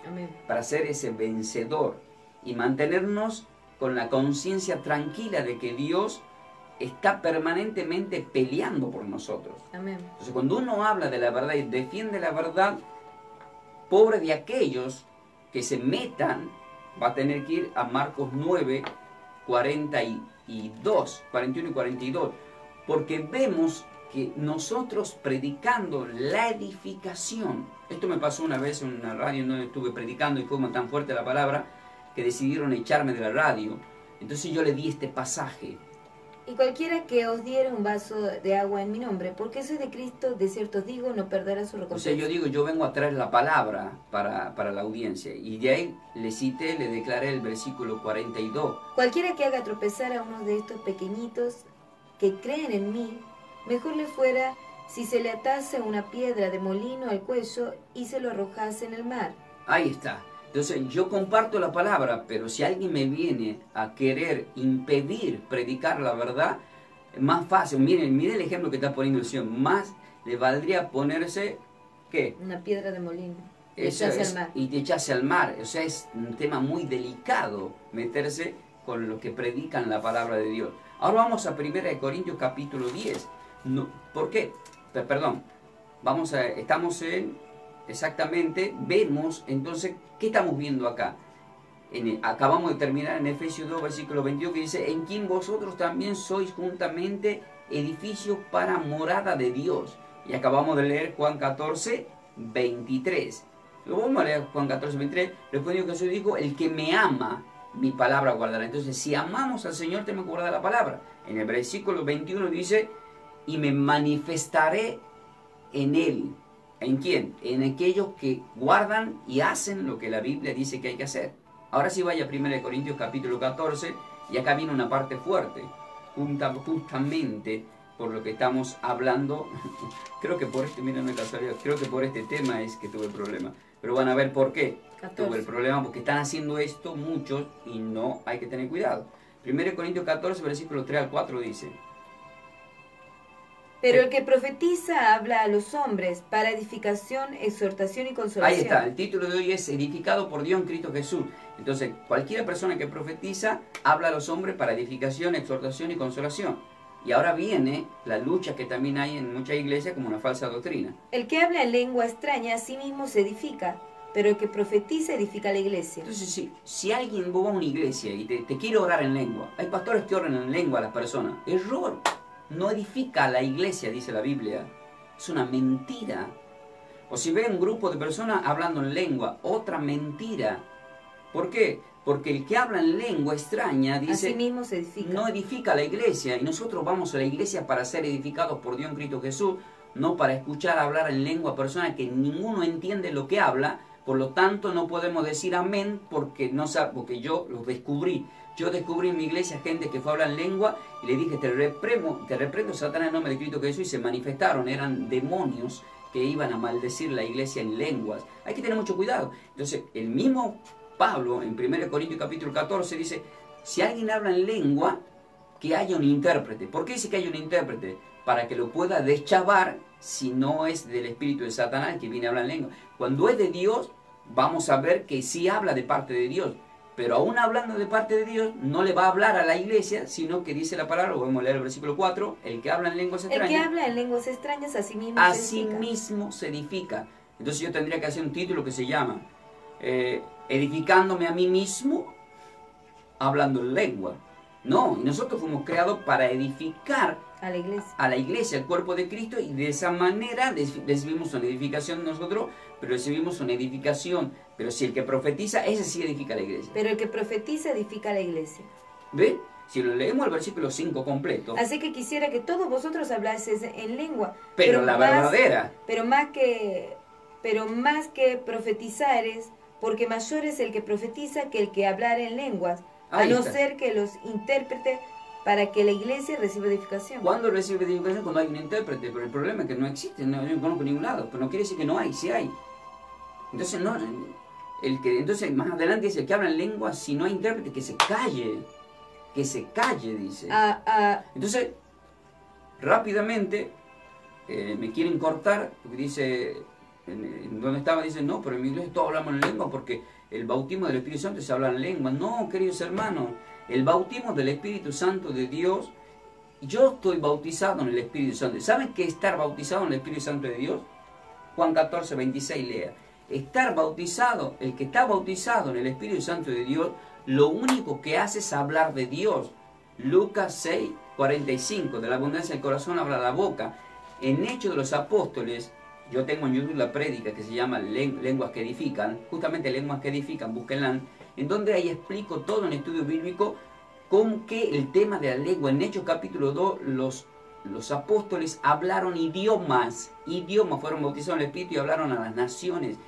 Amén. Para ser ese vencedor. Y mantenernos con la conciencia tranquila de que Dios está permanentemente peleando por nosotros. Amén. Entonces, cuando uno habla de la verdad y defiende la verdad, pobre de aquellos que se metan, va a tener que ir a Marcos 9, 41 y 42, porque vemos que nosotros predicando la edificación, esto me pasó una vez en una radio donde estuve predicando y fue tan fuerte la palabra que decidieron echarme de la radio. Entonces yo le di este pasaje. Y cualquiera que os diera un vaso de agua en mi nombre, porque soy de Cristo, de cierto os digo, no perderá su recompensa. O sea, yo digo, yo vengo a traer la palabra para la audiencia. Y de ahí le cité, le declaré el versículo 42. Cualquiera que haga tropezar a uno de estos pequeñitos que creen en mí, mejor le fuera si se le atase una piedra de molino al cuello y se lo arrojase en el mar. Ahí está. Entonces yo comparto la palabra, pero si alguien me viene a querer impedir predicar la verdad, es más fácil. Miren el ejemplo que está poniendo el Señor. Más le valdría ponerse, ¿qué? Una piedra de molino. Eso es, y te echarse al mar. O sea, es un tema muy delicado meterse con los que predican la palabra de Dios. Ahora vamos a 1 Corintios capítulo 10. No, ¿por qué? Perdón. Estamos en, exactamente, vemos, entonces, ¿qué estamos viendo acá? Acabamos de terminar en Efesios 2, versículo 22, que dice, en quien vosotros también sois juntamente edificios para morada de Dios. Y acabamos de leer Juan 14, 23. Luego vamos a leer Juan 14, 23. Respondió Jesús, dijo, el que me ama, mi palabra guardará. Entonces, si amamos al Señor, tenemos que guardar la palabra. En el versículo 21 dice, y me manifestaré en Él. ¿En quién? En aquellos que guardan y hacen lo que la Biblia dice que hay que hacer. Ahora sí vaya a 1 Corintios capítulo 14, y acá viene una parte fuerte, justamente por lo que estamos hablando. Creo que por creo que por este tema es que tuve el problema. Pero van a ver por qué 14. Tuve el problema, porque están haciendo esto muchos y no hay que tener cuidado. 1 Corintios 14, versículo 3 al 4 dice, pero el que profetiza habla a los hombres para edificación, exhortación y consolación. ahí está, el título de hoy es edificado por Dios en Cristo Jesús. Entonces, cualquier persona que profetiza habla a los hombres para edificación, exhortación y consolación. Y ahora viene la lucha que también hay en muchas iglesias como una falsa doctrina. El que habla en lengua extraña a sí mismo se edifica, pero el que profetiza edifica la iglesia. Entonces, si alguien va a una iglesia y te quiere orar en lengua, hay pastores que oran en lengua a las personas. Error. No edifica a la iglesia, dice la Biblia. Es una mentira. O si ve un grupo de personas hablando en lengua, otra mentira. ¿Por qué? Porque el que habla en lengua extraña, dice, a sí mismo se edifica. No edifica a la iglesia. Y nosotros vamos a la iglesia para ser edificados por Dios en Cristo Jesús, no para escuchar hablar en lengua a personas que ninguno entiende lo que habla. Por lo tanto, no podemos decir amén porque yo los descubrí. Yo descubrí en mi iglesia gente que fue a hablar en lengua y le dije, te reprendo, Satanás, en nombre de Cristo Jesús, y se manifestaron, eran demonios que iban a maldecir la iglesia en lenguas. Hay que tener mucho cuidado. Entonces, el mismo Pablo, en 1 Corintios capítulo 14, dice, si alguien habla en lengua, que haya un intérprete. ¿Por qué dice que haya un intérprete? Para que lo pueda deschavar si no es del espíritu de Satanás que viene a hablar en lengua. Cuando es de Dios, vamos a ver que sí habla de parte de Dios. Pero aún hablando de parte de Dios, no le va a hablar a la iglesia, sino que dice la palabra, vamos a leer el versículo 4, el que habla en lenguas extrañas. El que habla en lenguas extrañas a sí mismo se edifica. Entonces yo tendría que hacer un título que se llama edificándome a mí mismo, hablando en lengua. No, y nosotros fuimos creados para edificar a la iglesia, al cuerpo de Cristo, y de esa manera recibimos una edificación nosotros, pero recibimos una edificación. Pero si el que profetiza, ese sí edifica a la iglesia. Pero el que profetiza edifica a la iglesia. ¿Ve? Si lo leemos el versículo 5 completo. Así que quisiera que todos vosotros hablaseis en lengua. Pero la verdadera. Pero más que profetizares, porque mayor es el que profetiza que el que hablar en lenguas, a no ser que los intérprete para que la iglesia reciba edificación. ¿Cuándo recibe edificación? Cuando hay un intérprete. Pero el problema es que no existe, no conozco ningún lado. Pero no quiere decir que no hay, sí hay. Entonces, entonces más adelante dice, el que habla en lengua, si no hay intérprete, que se calle. Que se calle, dice. Entonces, rápidamente, me quieren cortar, porque dice, donde estaba, dice, no, pero en mi iglesia todos hablamos en lengua porque el bautismo del Espíritu Santo se habla en lengua. No, queridos hermanos, el bautismo del Espíritu Santo de Dios, yo estoy bautizado en el Espíritu Santo. ¿Saben qué es estar bautizado en el Espíritu Santo de Dios? Juan 14, 26, lea. Estar bautizado, el que está bautizado en el Espíritu Santo de Dios, lo único que hace es hablar de Dios. Lucas 6, 45, de la abundancia del corazón habla la boca. En Hechos de los Apóstoles, yo tengo en YouTube la prédica que se llama Lenguas que Edifican, justamente Lenguas que Edifican, búsquenla, en donde ahí explico todo en estudio bíblico, con que el tema de la lengua, en Hechos capítulo 2, los apóstoles hablaron idiomas, fueron bautizados en el Espíritu y hablaron a las naciones.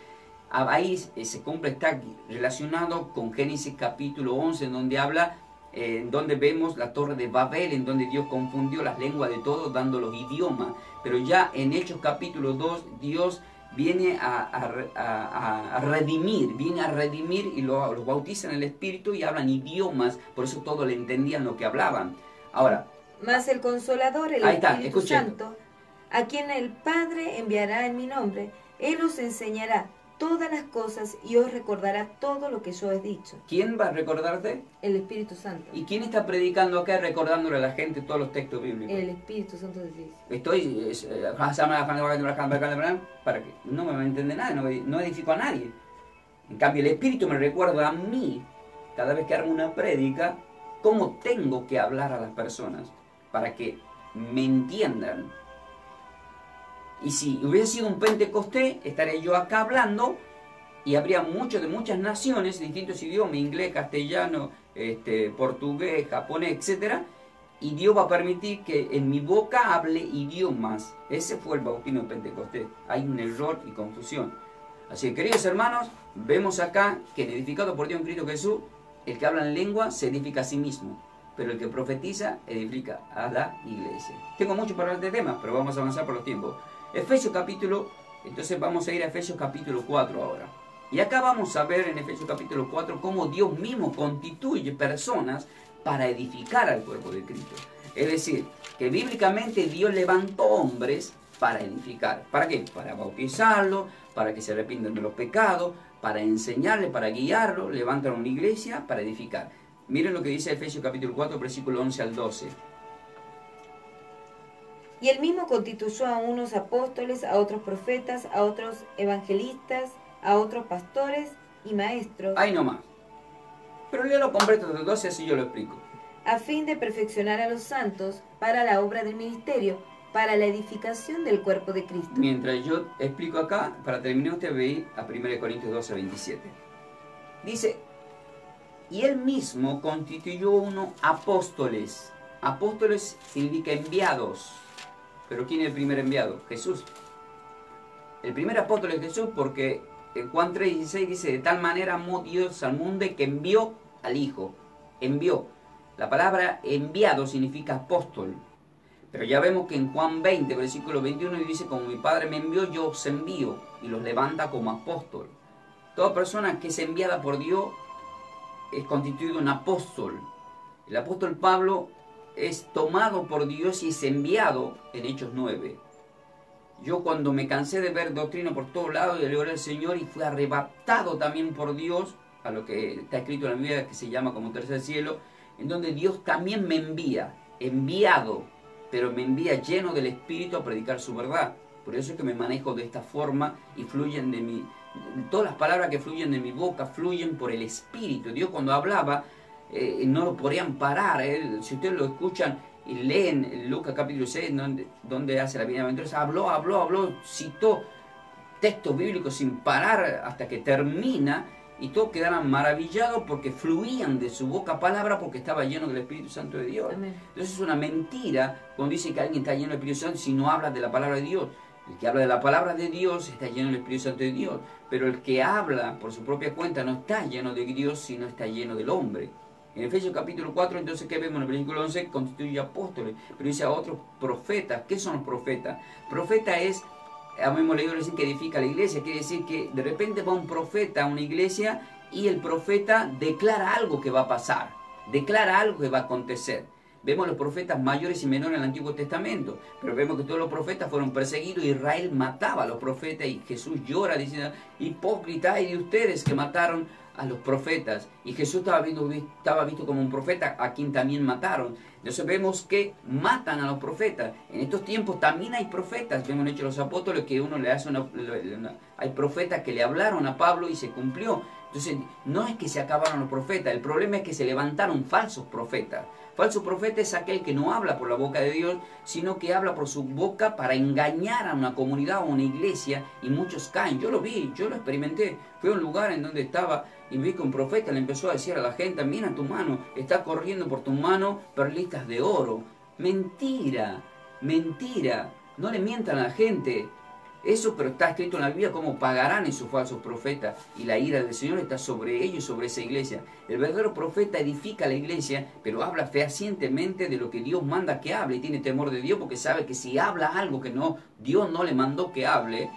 Ahí se cumple, está relacionado con Génesis capítulo 11, en donde habla, en donde vemos la torre de Babel, en donde Dios confundió las lenguas de todos, dando los idiomas. Pero ya en Hechos capítulo 2, Dios viene a redimir, viene a redimir y los bautizan en el Espíritu y hablan idiomas, por eso todos le entendían lo que hablaban. Ahora, mas el Consolador, el Espíritu Santo, a quien el Padre enviará en mi nombre, Él os enseñará todas las cosas y os recordará todo lo que yo he dicho. ¿Quién va a recordarte? El Espíritu Santo. ¿Y quién está predicando acá recordándole a la gente todos los textos bíblicos? El Espíritu Santo dice. Para que no me entiende nada, no edifico a nadie. En cambio, el Espíritu me recuerda a mí, cada vez que hago una prédica, cómo tengo que hablar a las personas para que me entiendan. Y si hubiese sido un Pentecostés, estaría yo acá hablando y habría muchos de muchas naciones, distintos idiomas, inglés, castellano, portugués, japonés, etc. Y Dios va a permitir que en mi boca hable idiomas. Ese fue el bautismo de Pentecostés. Hay un error y confusión. Así que, queridos hermanos, vemos acá que en edificado por Dios en Cristo Jesús, el que habla en lengua se edifica a sí mismo, pero el que profetiza edifica a la iglesia. Tengo mucho para hablar de temas, pero vamos a avanzar por los tiempos. Efesios capítulo, entonces vamos a ir a Efesios capítulo 4 ahora. Y acá vamos a ver en Efesios capítulo 4 cómo Dios mismo constituye personas para edificar al cuerpo de Cristo. Es decir, que bíblicamente Dios levantó hombres para edificar. ¿Para qué? Para bautizarlos, para que se arrepientan de los pecados, para enseñarles, para guiarlos, levantan una iglesia para edificar. Miren lo que dice Efesios capítulo 4, versículo 11 al 12. Y él mismo constituyó a unos apóstoles, a otros profetas, a otros evangelistas, a otros pastores y maestros. Ahí nomás. Pero léelo completo del 12, así yo lo explico. A fin de perfeccionar a los santos para la obra del ministerio, para la edificación del cuerpo de Cristo. Mientras yo explico acá, para terminar usted ve ir a 1 Corintios 12, 27. Dice, y él mismo constituyó unos apóstoles. Apóstoles significa enviados. ¿Pero quién es el primer enviado? Jesús. El primer apóstol es Jesús porque en Juan 3:16 dice, de tal manera amó Dios al mundo que envió al Hijo. Envió. La palabra enviado significa apóstol. Pero ya vemos que en Juan 20, versículo 21, dice, como mi Padre me envió, yo os envío. Y los levanta como apóstol. Toda persona que es enviada por Dios es constituido un apóstol. El apóstol Pablo es tomado por Dios y es enviado en Hechos 9. Yo cuando me cansé de ver doctrina por todos lados, le oré al Señor y fui arrebatado también por Dios a lo que está escrito en la Biblia, que se llama como tercer cielo, en donde Dios también me envía, enviado, pero me envía lleno del Espíritu a predicar su verdad. Por eso es que me manejo de esta forma y fluyen de mí. Todas las palabras que fluyen de mi boca fluyen por el Espíritu. Dios cuando hablaba no lo podían parar. Si ustedes lo escuchan y leen Lucas capítulo 6, donde hace la bienaventuranza, habló, citó textos bíblicos sin parar hasta que termina, y todos quedaron maravillados porque fluían de su boca palabra porque estaba lleno del Espíritu Santo de Dios. Amén. Entonces es una mentira cuando dice que alguien está lleno del Espíritu Santo si no habla de la palabra de Dios. El que habla de la palabra de Dios está lleno del Espíritu Santo de Dios, pero el que habla por su propia cuenta no está lleno de Dios, sino está lleno del hombre. En Efesios capítulo 4, entonces, ¿qué vemos en el versículo 11? Constituye apóstoles, pero dice a otros profetas. ¿Qué son los profetas? Profeta es, hemos leído recién que edifica la iglesia, quiere decir que de repente va un profeta a una iglesia y el profeta declara algo que va a pasar, declara algo que va a acontecer. Vemos los profetas mayores y menores en el Antiguo Testamento, pero vemos que todos los profetas fueron perseguidos, Israel mataba a los profetas y Jesús llora diciendo, hipócrita, hay de ustedes que mataron a los profetas, y Jesús estaba visto como un profeta a quien también mataron. Entonces vemos que matan a los profetas. En estos tiempos también hay profetas, vemos en Hechos de los Apóstoles que uno le hace hay profetas que le hablaron a Pablo y se cumplió. Entonces no es que se acabaron los profetas, el problema es que se levantaron falsos profetas. Falso profeta es aquel que no habla por la boca de Dios, sino que habla por su boca para engañar a una comunidad o una iglesia, y muchos caen. Yo lo vi, yo lo experimenté. Fui a un lugar en donde estaba y vi que un profeta le empezó a decir a la gente, mira tu mano, está corriendo por tu mano perlitas de oro. Mentira, mentira, no le mientan a la gente. Eso, pero está escrito en la Biblia cómo pagarán esos falsos profetas, y la ira del Señor está sobre ellos y sobre esa iglesia. El verdadero profeta edifica la iglesia, pero habla fehacientemente de lo que Dios manda que hable, y tiene temor de Dios porque sabe que si habla algo que Dios no le mandó que hable,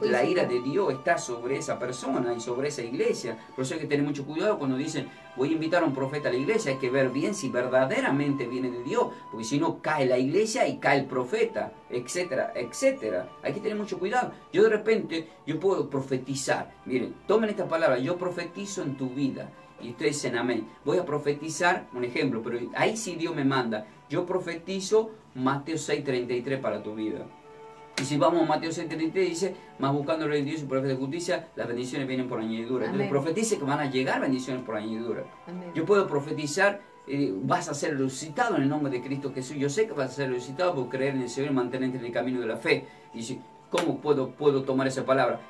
la ira de Dios está sobre esa persona y sobre esa iglesia. Por eso hay que tener mucho cuidado cuando dicen, voy a invitar a un profeta a la iglesia. Hay que ver bien si verdaderamente viene de Dios, porque si no cae la iglesia y cae el profeta, etcétera, etcétera. Hay que tener mucho cuidado. Yo de repente, yo puedo profetizar. Miren, tomen esta palabra, yo profetizo en tu vida. Y ustedes dicen amén. Voy a profetizar, un ejemplo, pero ahí sí Dios me manda. Yo profetizo Mateo 6:33 para tu vida. Y si vamos a Mateo 6:33 dice, más buscando el reino de Dios y por de justicia, las bendiciones vienen por añadidura. Entonces profetice que van a llegar bendiciones por añadidura. Amén. Yo puedo profetizar, vas a ser resucitado en el nombre de Cristo Jesús. Yo sé que vas a ser resucitado por creer en el Señor y mantenerte en el camino de la fe. Y dice, ¿cómo puedo tomar esa palabra?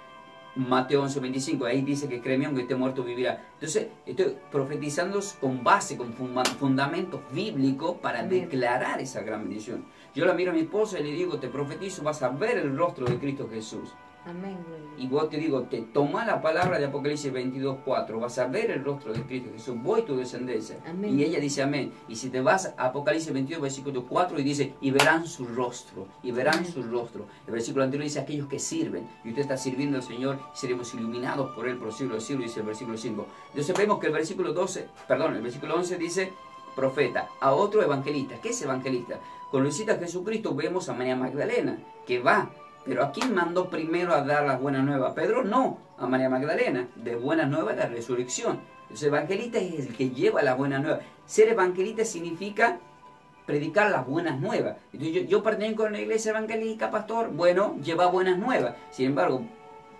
Mateo 11:25, ahí dice que créeme, aunque esté muerto vivirá. Entonces estoy profetizando con base, con fundamentos bíblicos para declarar esa gran bendición. Yo la miro a mi esposa y le digo, te profetizo, vas a ver el rostro de Cristo Jesús. Amén. Y vos te digo, te toma la palabra de Apocalipsis 22:4, vas a ver el rostro de Cristo Jesús, vos y tu descendencia. Amén. Y ella dice amén. Y si te vas a Apocalipsis 22:4 y dice, y verán su rostro, y verán su rostro. El versículo anterior dice, aquellos que sirven, y usted está sirviendo al Señor, y seremos iluminados por Él por los siglos de siglos, dice el versículo 5. Entonces vemos que el versículo 11 dice, profeta, a otro evangelista. ¿Qué es evangelista? Cuando cita a Jesucristo vemos a María Magdalena, que va. Pero ¿a quién mandó primero a dar las buenas nuevas? Pedro no, a María Magdalena, de buenas nuevas de la resurrección. Entonces evangelista es el que lleva las buenas nuevas. Ser evangelista significa predicar las buenas nuevas. Entonces yo pertenezco a una iglesia evangélica, pastor, bueno, lleva buenas nuevas. Sin embargo,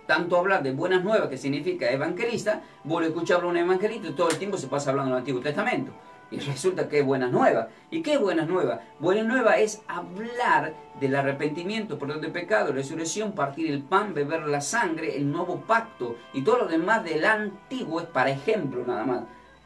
tanto hablar de buenas nuevas, que significa evangelista, vos lo escuchás hablar de un evangelista y todo el tiempo se pasa hablando del Antiguo Testamento. Y resulta que es buenas nuevas. ¿Y qué es buenas nuevas? Buenas nuevas es hablar del arrepentimiento, perdón de pecado, resurrección, partir el pan, beber la sangre, el nuevo pacto. Y todo lo demás del antiguo es para ejemplo nada más.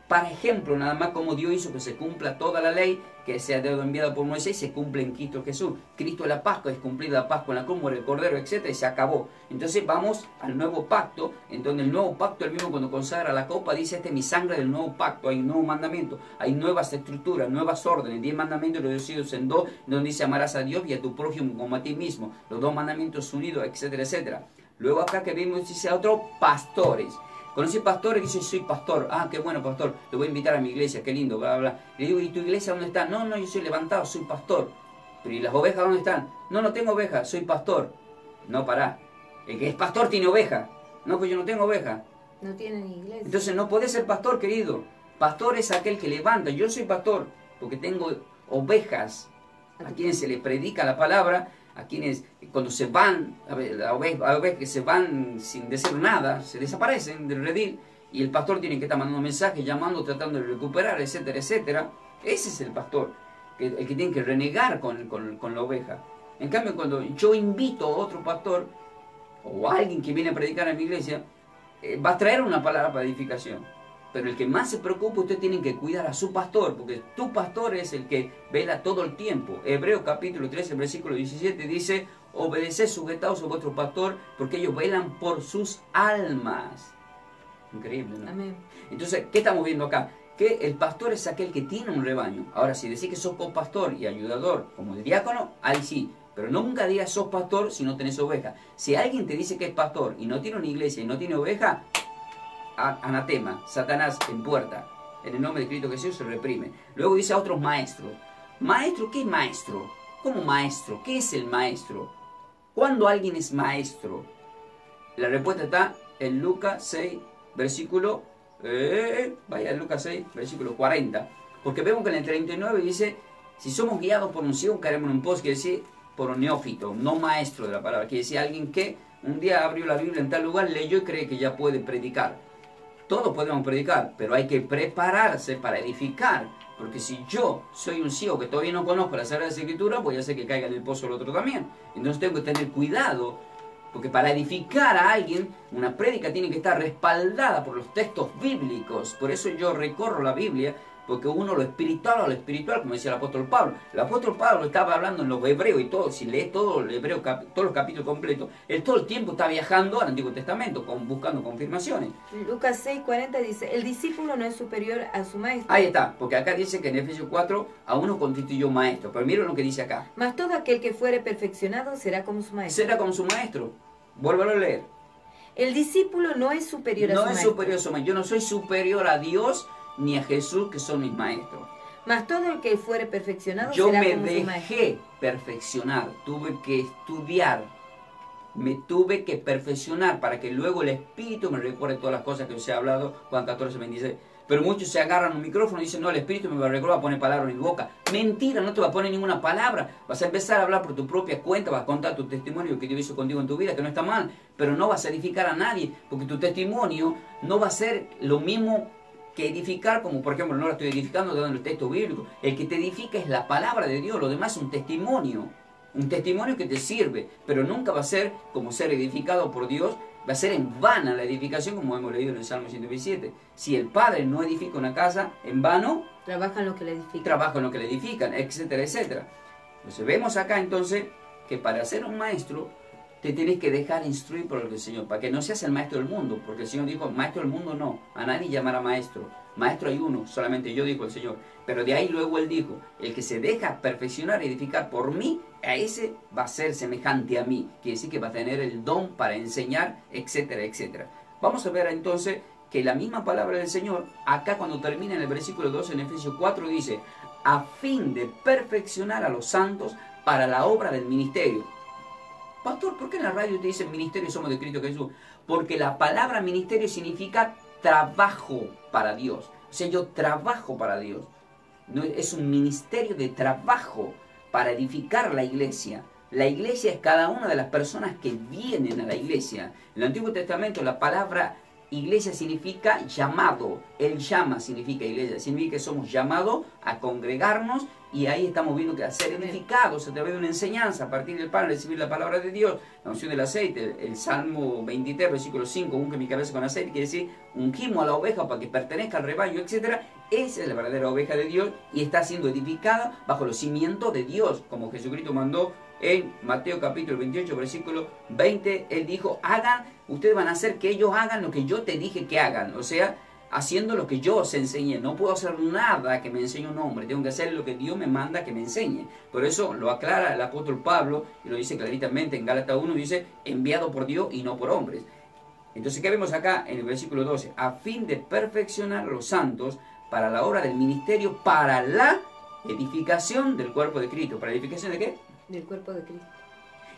Para ejemplo nada más como Dios hizo que se cumpla toda la ley que se ha enviada por Moisés, se cumple en Cristo Jesús. Cristo es la Pascua, es cumplida la Pascua en la cruz, el Cordero, etc. Y se acabó. Entonces vamos al nuevo pacto, en donde el nuevo pacto, el mismo cuando consagra la copa, dice, este es mi sangre del nuevo pacto. Hay un nuevo mandamiento, hay nuevas estructuras, nuevas órdenes, 10 mandamientos reducidos en 2, donde dice amarás a Dios y a tu prójimo como a ti mismo. Los 2 mandamientos unidos, etcétera, etcétera. Luego acá que vimos dice a otros pastores. Conocí pastores y dice, soy pastor. Ah, qué bueno, pastor. Te voy a invitar a mi iglesia, qué lindo, bla, bla. Le digo, ¿y tu iglesia dónde está? No, yo soy levantado, soy pastor. Pero ¿y las ovejas dónde están? No tengo ovejas, soy pastor. No, pará. El que es pastor tiene oveja. No, pues yo no tengo oveja. No tienen iglesia. Entonces no podés ser pastor, querido. Pastor es aquel que levanta. Yo soy pastor porque tengo ovejas a quienes se les predica la palabra, a quienes cuando se van, a veces que se van sin decir nada, se desaparecen del redil, y el pastor tiene que estar mandando mensajes, llamando, tratando de recuperar, etcétera, etcétera. Ese es el pastor, el que tiene que renegar con la oveja. En cambio, cuando yo invito a otro pastor, o a alguien que viene a predicar en mi iglesia, va a traer una palabra para edificación. Pero el que más se preocupa, usted tiene que cuidar a su pastor, porque tu pastor es el que vela todo el tiempo. Hebreos capítulo 13, versículo 17 dice, obedeced, sujetaos a vuestro pastor, porque ellos velan por sus almas. Increíble, ¿no? Amén. Entonces, ¿qué estamos viendo acá? Que el pastor es aquel que tiene un rebaño. Ahora, si decís que sos copastor y ayudador, como el diácono, ahí sí. Pero nunca digas sos pastor si no tenés oveja. Si alguien te dice que es pastor y no tiene una iglesia y no tiene oveja, anatema, Satanás en puerta. En el nombre de Cristo Jesús se reprime. Luego dice a otros maestros. ¿Maestro? ¿Qué es maestro? ¿Cómo maestro? ¿Qué es el maestro? ¿Cuándo alguien es maestro? La respuesta está en Lucas 6, versículo... vaya, Lucas 6, versículo 40. Porque vemos que en el 39 dice, si somos guiados por un ciego, caeremos en un pozo, quiere decir por un neófito, no maestro de la palabra. Quiere decir alguien que un día abrió la Biblia en tal lugar, leyó y cree que ya puede predicar. Todos podemos predicar, pero hay que prepararse para edificar. Porque si yo soy un ciego que todavía no conozco las Sagradas Escrituras, voy a hacer que caiga en el pozo el otro también. Entonces tengo que tener cuidado, porque para edificar a alguien, una prédica tiene que estar respaldada por los textos bíblicos. Por eso yo recorro la Biblia, porque uno lo espiritual o lo espiritual, como decía el apóstol Pablo. El apóstol Pablo estaba hablando en los hebreos y todo, si lees todo el hebreo, todos los capítulos completos, él todo el tiempo está viajando al Antiguo Testamento, buscando confirmaciones. Lucas 6:40 dice, el discípulo no es superior a su maestro. Ahí está, porque acá dice que en Efesios 4 a uno constituyó maestro, pero miren lo que dice acá. Mas todo aquel que fuere perfeccionado será como su maestro. Será como su maestro. Vuelvo a leer. El discípulo no es superior a su No es maestro. superior a su maestro. Yo no soy superior a Dios ni a Jesús, que son mis maestros. Mas todo el que fuere perfeccionado Yo será me como su maestro. dejé perfeccionar, tuve que estudiar, me tuve que perfeccionar para que luego el Espíritu me recuerde todas las cosas que os he hablado, Juan 14, 26. Pero muchos se agarran un micrófono y dicen, no, el Espíritu me va a recordar, va a poner palabras en mi boca. Mentira, no te va a poner ninguna palabra. Vas a empezar a hablar por tu propia cuenta, vas a contar tu testimonio que Dios hizo contigo en tu vida, que no está mal, pero no vas a edificar a nadie, porque tu testimonio no va a ser lo mismo que edificar, como por ejemplo, no la estoy edificando dando el texto bíblico. El que te edifica es la palabra de Dios, lo demás es un testimonio que te sirve, pero nunca va a ser como ser edificado por Dios. Va a ser en vana la edificación, como hemos leído en el Salmo 127. Si el padre no edifica una casa, en vano Trabajan lo que le edifican. trabajan lo que le edifican, etcétera, etcétera. Entonces vemos acá entonces que para ser un maestro te tienes que dejar instruir por el Señor, para que no seas el maestro del mundo, porque el Señor dijo, maestro del mundo no, a nadie llamará maestro. Maestro hay uno, solamente yo, dijo el Señor. Pero de ahí luego Él dijo, el que se deja perfeccionar y edificar por mí, a ese va a ser semejante a mí. Quiere decir que va a tener el don para enseñar, etcétera, etcétera. Vamos a ver entonces que la misma palabra del Señor, acá cuando termina en el versículo 12 en Efesios 4, dice, a fin de perfeccionar a los santos para la obra del ministerio. Pastor, ¿por qué en la radio te dicen ministerio somos de Cristo Jesús? Porque la palabra ministerio significa trabajo para Dios. O sea, yo trabajo para Dios. No, es un ministerio de trabajo para edificar la iglesia. La iglesia es cada una de las personas que vienen a la iglesia. En el Antiguo Testamento la palabra iglesia significa llamado. Él llama significa iglesia. Significa que somos llamados a congregarnos y ahí estamos viendo que a ser edificados a través de una enseñanza, a partir del pan, recibir la palabra de Dios, la unción del aceite. El Salmo 23, versículo 5, unge mi cabeza con aceite, quiere decir, ungimos a la oveja para que pertenezca al rebaño, etc. Esa es la verdadera oveja de Dios y está siendo edificada bajo los cimientos de Dios, como Jesucristo mandó en Mateo capítulo 28, versículo 20. Él dijo, ustedes van a hacer que ellos hagan lo que yo te dije que hagan. O sea, haciendo lo que yo os enseñé. No puedo hacer nada que me enseñe un hombre. Tengo que hacer lo que Dios me manda que me enseñe. Por eso lo aclara el apóstol Pablo y lo dice claramente en Gálatas 1. Dice, enviado por Dios y no por hombres. Entonces, ¿qué vemos acá en el versículo 12? A fin de perfeccionar a los santos para la obra del ministerio, para la edificación del cuerpo de Cristo. ¿Para la edificación de qué? Del cuerpo de Cristo.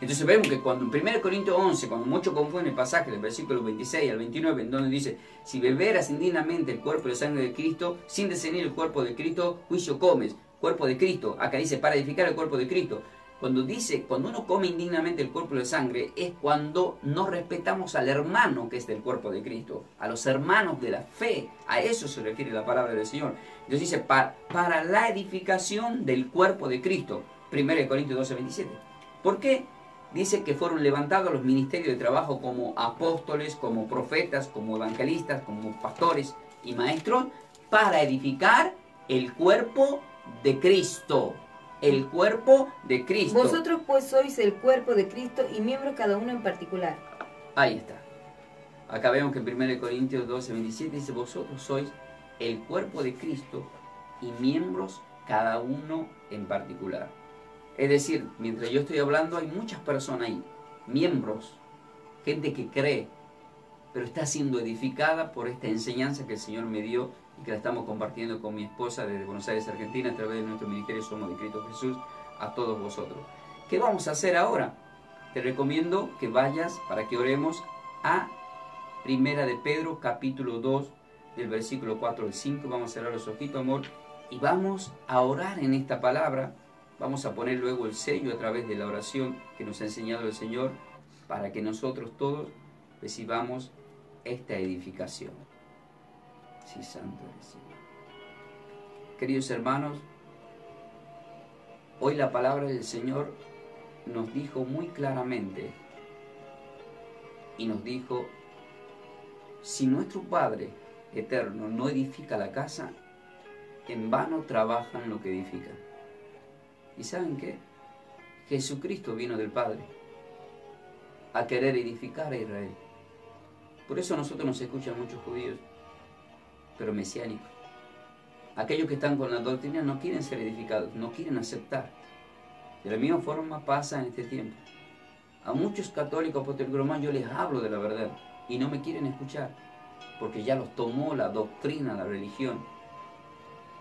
Entonces vemos que cuando en 1 Corintios 11, cuando muchos confunden el pasaje del versículo 26 al 29, en donde dice, si beberas indignamente el cuerpo y la sangre de Cristo, sin discernir el cuerpo de Cristo, juicio comes. Cuerpo de Cristo, acá dice, para edificar el cuerpo de Cristo. Cuando dice, cuando uno come indignamente el cuerpo y la sangre, es cuando no respetamos al hermano que es del cuerpo de Cristo, a los hermanos de la fe. A eso se refiere la palabra del Señor. Entonces dice, para la edificación del cuerpo de Cristo. 1 Corintios 12, 27. ¿Por qué? Dice que fueron levantados los ministerios de trabajo como apóstoles, como profetas, como evangelistas, como pastores y maestros, para edificar el cuerpo de Cristo. El cuerpo de Cristo. Vosotros pues sois el cuerpo de Cristo y miembros cada uno en particular. Ahí está. Acá vemos que en 1 Corintios 12, 27 dice, vosotros sois el cuerpo de Cristo y miembros cada uno en particular. Es decir, mientras yo estoy hablando hay muchas personas ahí, miembros, gente que cree, pero está siendo edificada por esta enseñanza que el Señor me dio y que la estamos compartiendo con mi esposa desde Buenos Aires, Argentina, a través de nuestro ministerio Somos de Cristo Jesús, a todos vosotros. ¿Qué vamos a hacer ahora? Te recomiendo que vayas para que oremos a Primera de Pedro, capítulo 2, del versículo 4 al 5. Vamos a cerrar los ojitos, amor, y vamos a orar en esta palabra. Vamos a poner luego el sello a través de la oración que nos ha enseñado el Señor para que nosotros todos recibamos esta edificación. Sí, santo eres, Señor. Queridos hermanos, hoy la palabra del Señor nos dijo muy claramente y nos dijo, si nuestro Padre eterno no edifica la casa, en vano trabajan lo que edifican. ¿Y saben qué? Jesucristo vino del Padre a querer edificar a Israel. Por eso a nosotros nos escuchan muchos judíos, pero mesiánicos. Aquellos que están con la doctrina no quieren ser edificados, no quieren aceptar. De la misma forma pasa en este tiempo. A muchos católicos apostólicos romanos yo les hablo de la verdad y no me quieren escuchar, porque ya los tomó la doctrina, la religión,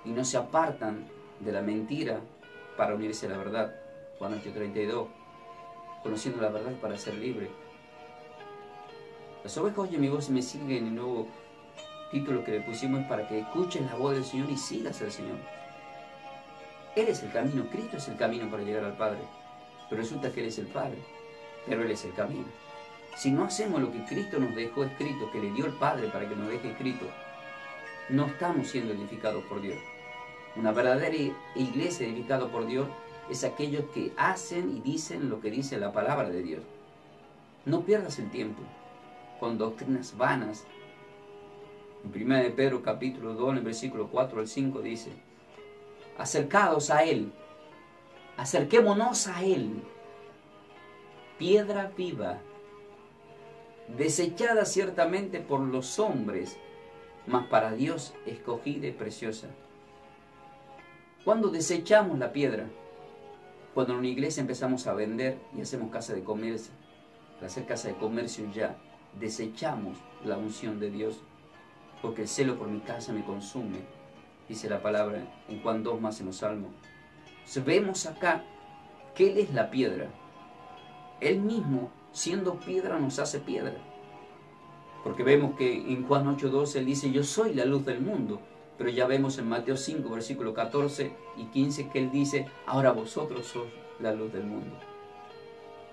y no se apartan de la mentira para unirse a la verdad. Juan 8:32, conociendo la verdad para ser libre. Las ovejas oyen mi voz y me siguen. El nuevo título que le pusimos es para que escuchen la voz del Señor y sigas al Señor. Él es el camino, Cristo es el camino para llegar al Padre. Pero resulta que Él es el Padre, pero Él es el camino. Si no hacemos lo que Cristo nos dejó escrito, que le dio el Padre para que nos deje escrito, no estamos siendo edificados por Dios. Una verdadera iglesia edificada por Dios es aquellos que hacen y dicen lo que dice la palabra de Dios. No pierdas el tiempo con doctrinas vanas. En 1 de Pedro capítulo 2, en el versículo 4 al 5 dice: acercaos a Él, acerquémonos a Él, piedra viva, desechada ciertamente por los hombres, mas para Dios escogida y preciosa. ¿Cuándo desechamos la piedra? Cuando en una iglesia empezamos a vender y hacemos casa de comercio. Para hacer casa de comercio ya desechamos la unción de Dios, porque el celo por mi casa me consume, dice la palabra en Juan 2 más en los Salmos. Entonces vemos acá que Él es la piedra. Él mismo, siendo piedra, nos hace piedra. Porque vemos que en Juan 8:12 Él dice: yo soy la luz del mundo. Pero ya vemos en Mateo 5, versículos 14 y 15 que Él dice: ahora vosotros sois la luz del mundo.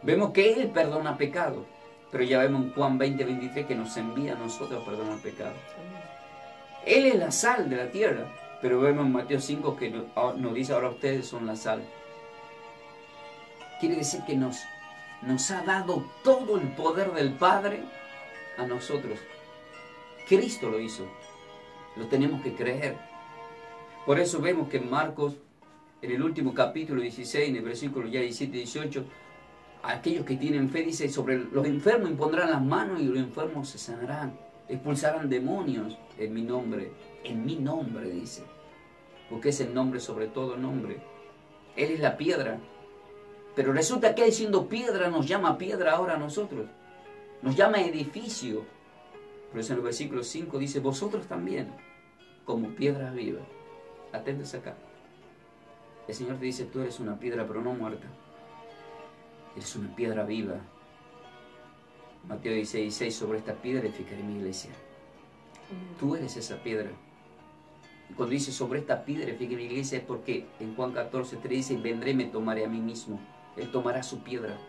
Vemos que Él perdona pecados, pero ya vemos en Juan 20:23 que nos envía a nosotros a perdonar pecados. Él es la sal de la tierra, pero vemos en Mateo 5 que nos dice: ahora ustedes son la sal. Quiere decir que nos ha dado todo el poder del Padre a nosotros. Cristo lo hizo. Lo tenemos que creer. Por eso vemos que en Marcos, en el último capítulo 16, en el versículo ya 17 y 18, aquellos que tienen fe, dice: sobre los enfermos impondrán las manos y los enfermos se sanarán. Expulsarán demonios en mi nombre, dice. Porque es el nombre sobre todo nombre. Él es la piedra. Pero resulta que Él, siendo piedra, nos llama piedra ahora a nosotros. Nos llama edificio. Por eso en el versículo 5 dice: vosotros también, como piedras vivas. Atentos acá. El Señor te dice: tú eres una piedra, pero no muerta. Eres una piedra viva. Mateo 16:6: sobre esta piedra edificaré mi iglesia. Tú eres esa piedra. Y cuando dice sobre esta piedra edificaré mi iglesia, es porque en Juan 14:3 dice: vendré y me tomaré a mí mismo. Él tomará su piedra.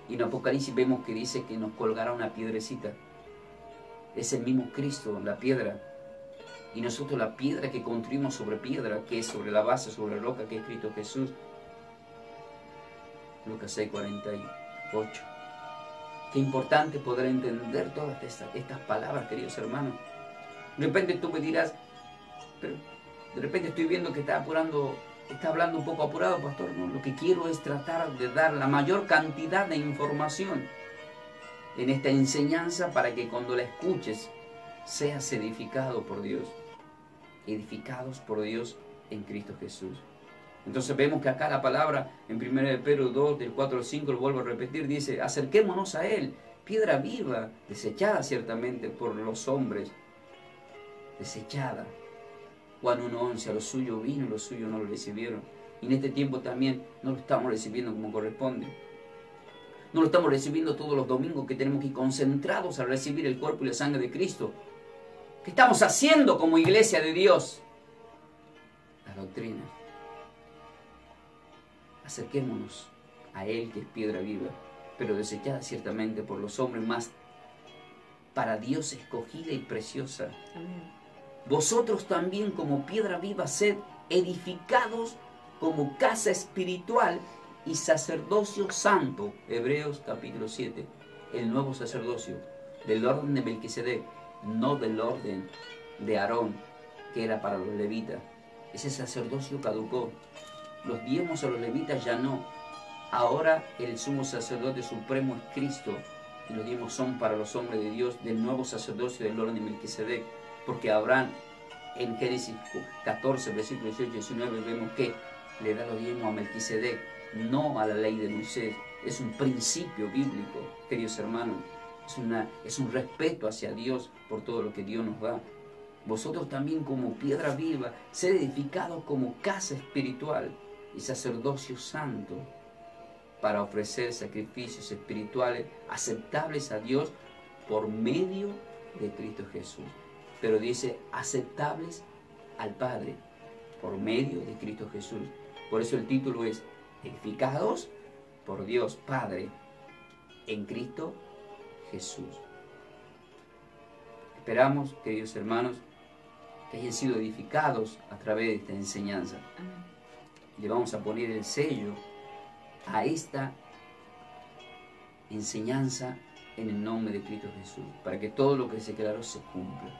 Y en Apocalipsis vemos que dice que nos colgará una piedrecita. Es el mismo Cristo, la piedra. Y nosotros la piedra que construimos sobre piedra, que es sobre la base, sobre la roca, que es Cristo Jesús. Lucas 6:48. Qué importante poder entender todas estas palabras, queridos hermanos. De repente tú me dirás: pero de repente estoy viendo que está hablando un poco apurado, pastor. No, lo que quiero es tratar de dar la mayor cantidad de información en esta enseñanza para que cuando la escuches seas edificado por Dios. Edificados por Dios en Cristo Jesús. Entonces vemos que acá la palabra en 1 de Pedro 2, del 4 al 5, lo vuelvo a repetir, dice: acerquémonos a Él, piedra viva, desechada ciertamente por los hombres. Desechada. Juan 1:11: a lo suyo vino y los suyos no lo recibieron. Y en este tiempo también no lo estamos recibiendo como corresponde. No lo estamos recibiendo todos los domingos, que tenemos que ir concentrados a recibir el cuerpo y la sangre de Cristo. ¿Qué estamos haciendo como iglesia de Dios? Las doctrinas. Acerquémonos a Él, que es piedra viva, pero desechada ciertamente por los hombres, más para Dios escogida y preciosa. Amén. Vosotros también, como piedra viva, sed edificados como casa espiritual y sacerdocio santo. Hebreos capítulo 7. El nuevo sacerdocio del orden de Melquisedec, no del orden de Aarón, que era para los levitas. Ese sacerdocio caducó. Los diezmos a los levitas ya no. Ahora el sumo sacerdote supremo es Cristo, y los diezmos son para los hombres de Dios del nuevo sacerdocio del orden de Melquisedec. Porque Abraham, en Génesis 14, versículos 18 y 19, vemos que le da los diezmos a Melquisedec, no a la ley de Moisés. es un principio bíblico, queridos hermanos. Es un respeto hacia Dios por todo lo que Dios nos da. Vosotros también como piedra viva, ser edificados como casa espiritual y sacerdocio santo, para ofrecer sacrificios espirituales aceptables a Dios por medio de Cristo Jesús. Pero dice aceptables al Padre por medio de Cristo Jesús. Por eso el título es edificados por Dios Padre en Cristo Jesús. Esperamos, queridos hermanos, que hayan sido edificados a través de esta enseñanza. Y le vamos a poner el sello a esta enseñanza en el nombre de Cristo Jesús, para que todo lo que se declaró se cumpla.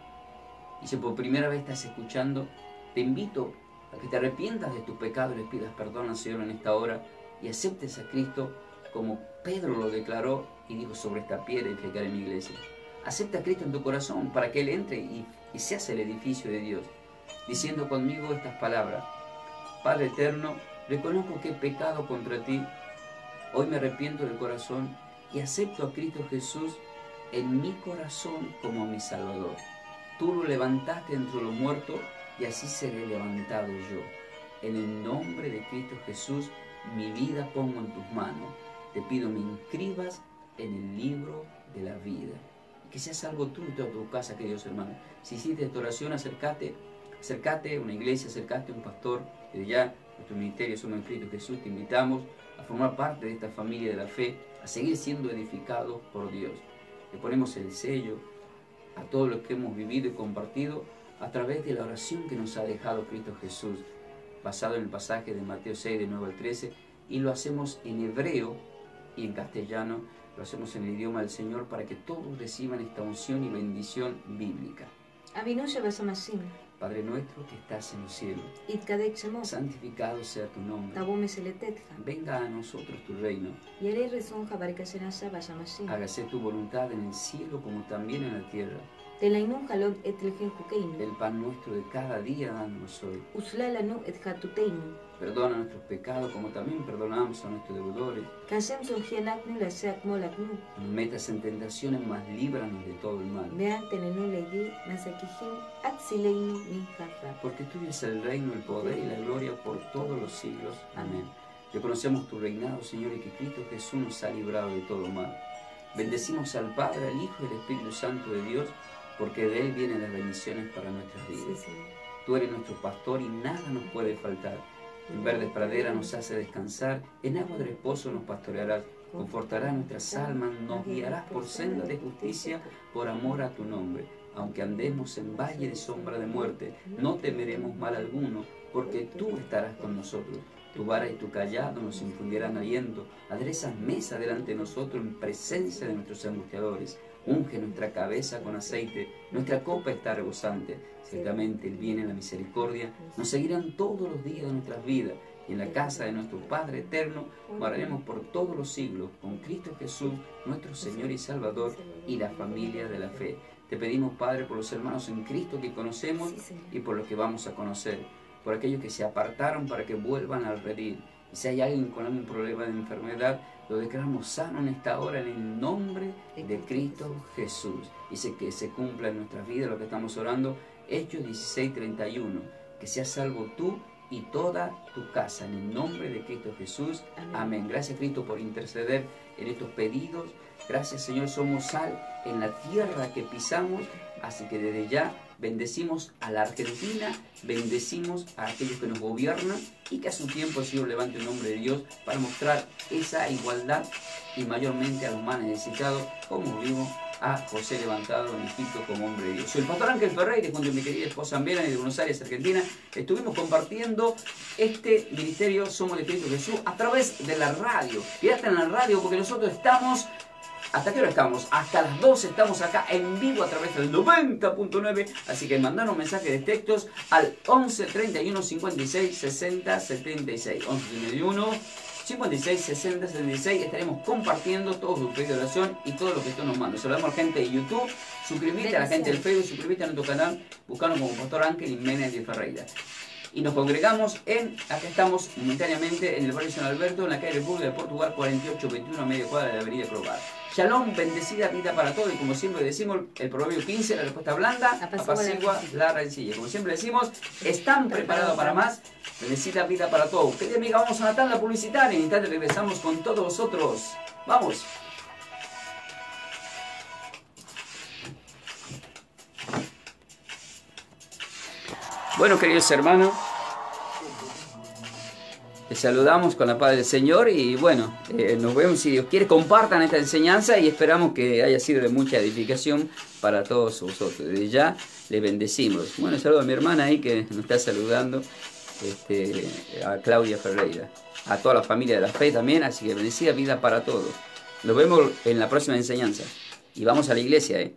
Y si por primera vez estás escuchando, te invito a que te arrepientas de tus pecados, les pidas perdón al Señor en esta hora y aceptes a Cristo como Pedro lo declaró y dijo: sobre esta piedra edificaré mi iglesia. Acepta a Cristo en tu corazón para que Él entre y se hace el edificio de Dios, diciendo conmigo estas palabras: Padre eterno, reconozco que he pecado contra ti, hoy me arrepiento del corazón y acepto a Cristo Jesús en mi corazón como mi Salvador. Tú lo levantaste entre los muertos y así seré levantado yo. En el nombre de Cristo Jesús, mi vida pongo en tus manos. Te pido me inscribas en el libro de la vida. Que sea salvo tú y toda tu casa, queridos hermanos. Si hiciste esta oración, acércate a una iglesia, acércate a un pastor. Desde ya, nuestro ministerio Somos en Cristo Jesús, te invitamos a formar parte de esta familia de la fe, a seguir siendo edificados por Dios. Le ponemos el sello a todo lo que hemos vivido y compartido a través de la oración que nos ha dejado Cristo Jesús, basado en el pasaje de Mateo 6, de 9 al 13, y lo hacemos en hebreo y en castellano, lo hacemos en el idioma del Señor para que todos reciban esta unción y bendición bíblica. Padre nuestro que estás en los cielos, santificado sea tu nombre. Venga a nosotros tu reino. Hágase tu voluntad en el cielo como también en la tierra. El pan nuestro de cada día danos hoy. Perdona nuestros pecados como también perdonamos a nuestros deudores. No nos metas en tentaciones, mas líbranos de todo el mal. Porque tuyo es el reino, el poder y la gloria por todos los siglos. Amén. Reconocemos tu reinado, Señor, y que Cristo Jesús nos ha librado de todo mal. Bendecimos al Padre, al Hijo y al Espíritu Santo de Dios, porque de Él vienen las bendiciones para nuestras vidas. Tú eres nuestro pastor y nada nos puede faltar. En verdes praderas nos hace descansar, en agua de reposo nos pastorearás, confortarás nuestras almas, nos guiarás por senda de justicia, por amor a tu nombre. Aunque andemos en valle de sombra de muerte, no temeremos mal alguno, porque tú estarás con nosotros. Tu vara y tu callado nos infundirán aliento, aderezas mesa delante de nosotros en presencia de nuestros angustiadores. Unge nuestra cabeza con aceite, nuestra copa está rebosante. Ciertamente el bien y la misericordia nos seguirán todos los días de nuestras vidas, y en la casa de nuestro Padre eterno moraremos por todos los siglos, con Cristo Jesús, nuestro Señor y Salvador, y la familia de la fe. Te pedimos, Padre, por los hermanos en Cristo que conocemos y por los que vamos a conocer, por aquellos que se apartaron para que vuelvan al redil. Y si hay alguien con algún problema de enfermedad, lo declaramos sano en esta hora en el nombre de Cristo Jesús. Dice que se cumpla en nuestras vidas lo que estamos orando. Hechos 16:31. Que seas salvo tú y toda tu casa, en el nombre de Cristo Jesús. Amén. Gracias, Cristo, por interceder en estos pedidos. Gracias, Señor, somos sal en la tierra que pisamos. Así que desde ya bendecimos a la Argentina, bendecimos a aquellos que nos gobiernan, y que a su tiempo el Señor levante el nombre de Dios para mostrar esa igualdad y mayormente a los más necesitados, como vimos a José levantado en Egipto como hombre de Dios. Soy el pastor Ángel Ferreira, junto a mi querida esposa Ambera de Buenos Aires, Argentina. Estuvimos compartiendo este ministerio Somos de Cristo Jesús a través de la radio. Quédate en la radio porque nosotros estamos... ¿Hasta qué hora estamos? Hasta las 12 estamos acá en vivo a través del 90.9. Así que mandaron mensajes de textos al 11 31 56 60 76. 11 31 56 60 76. Estaremos compartiendo todos sus pedidos de oración y todo lo que usted nos manda. Saludamos a la gente de YouTube. Suscríbete a la gente del Facebook. Suscríbete a nuestro canal. Buscando como Pastor Ángel Jiménez de Ferreira. y nos congregamos acá estamos momentáneamente en el barrio San Alberto, en la calle República de Portugal 4821, a media cuadra de la avenida Crobar. Shalom, bendecida vida para todos, y como siempre decimos, el proverbio 15, la respuesta blanda, apacigua la rencilla. Como siempre decimos, ¿están preparados para más? Bendecida vida para todos. Querida amiga, vamos a una tanda publicitaria, en instante regresamos con todos vosotros. ¡Vamos! Bueno, queridos hermanos, les saludamos con la paz del Señor y bueno, nos vemos, si Dios quiere, compartan esta enseñanza y esperamos que haya sido de mucha edificación para todos vosotros. Desde ya les bendecimos. Bueno, saludo a mi hermana ahí que nos está saludando, a Claudia Ferreira, a toda la familia de la fe también, así que bendecida vida para todos. Nos vemos en la próxima enseñanza y vamos a la iglesia,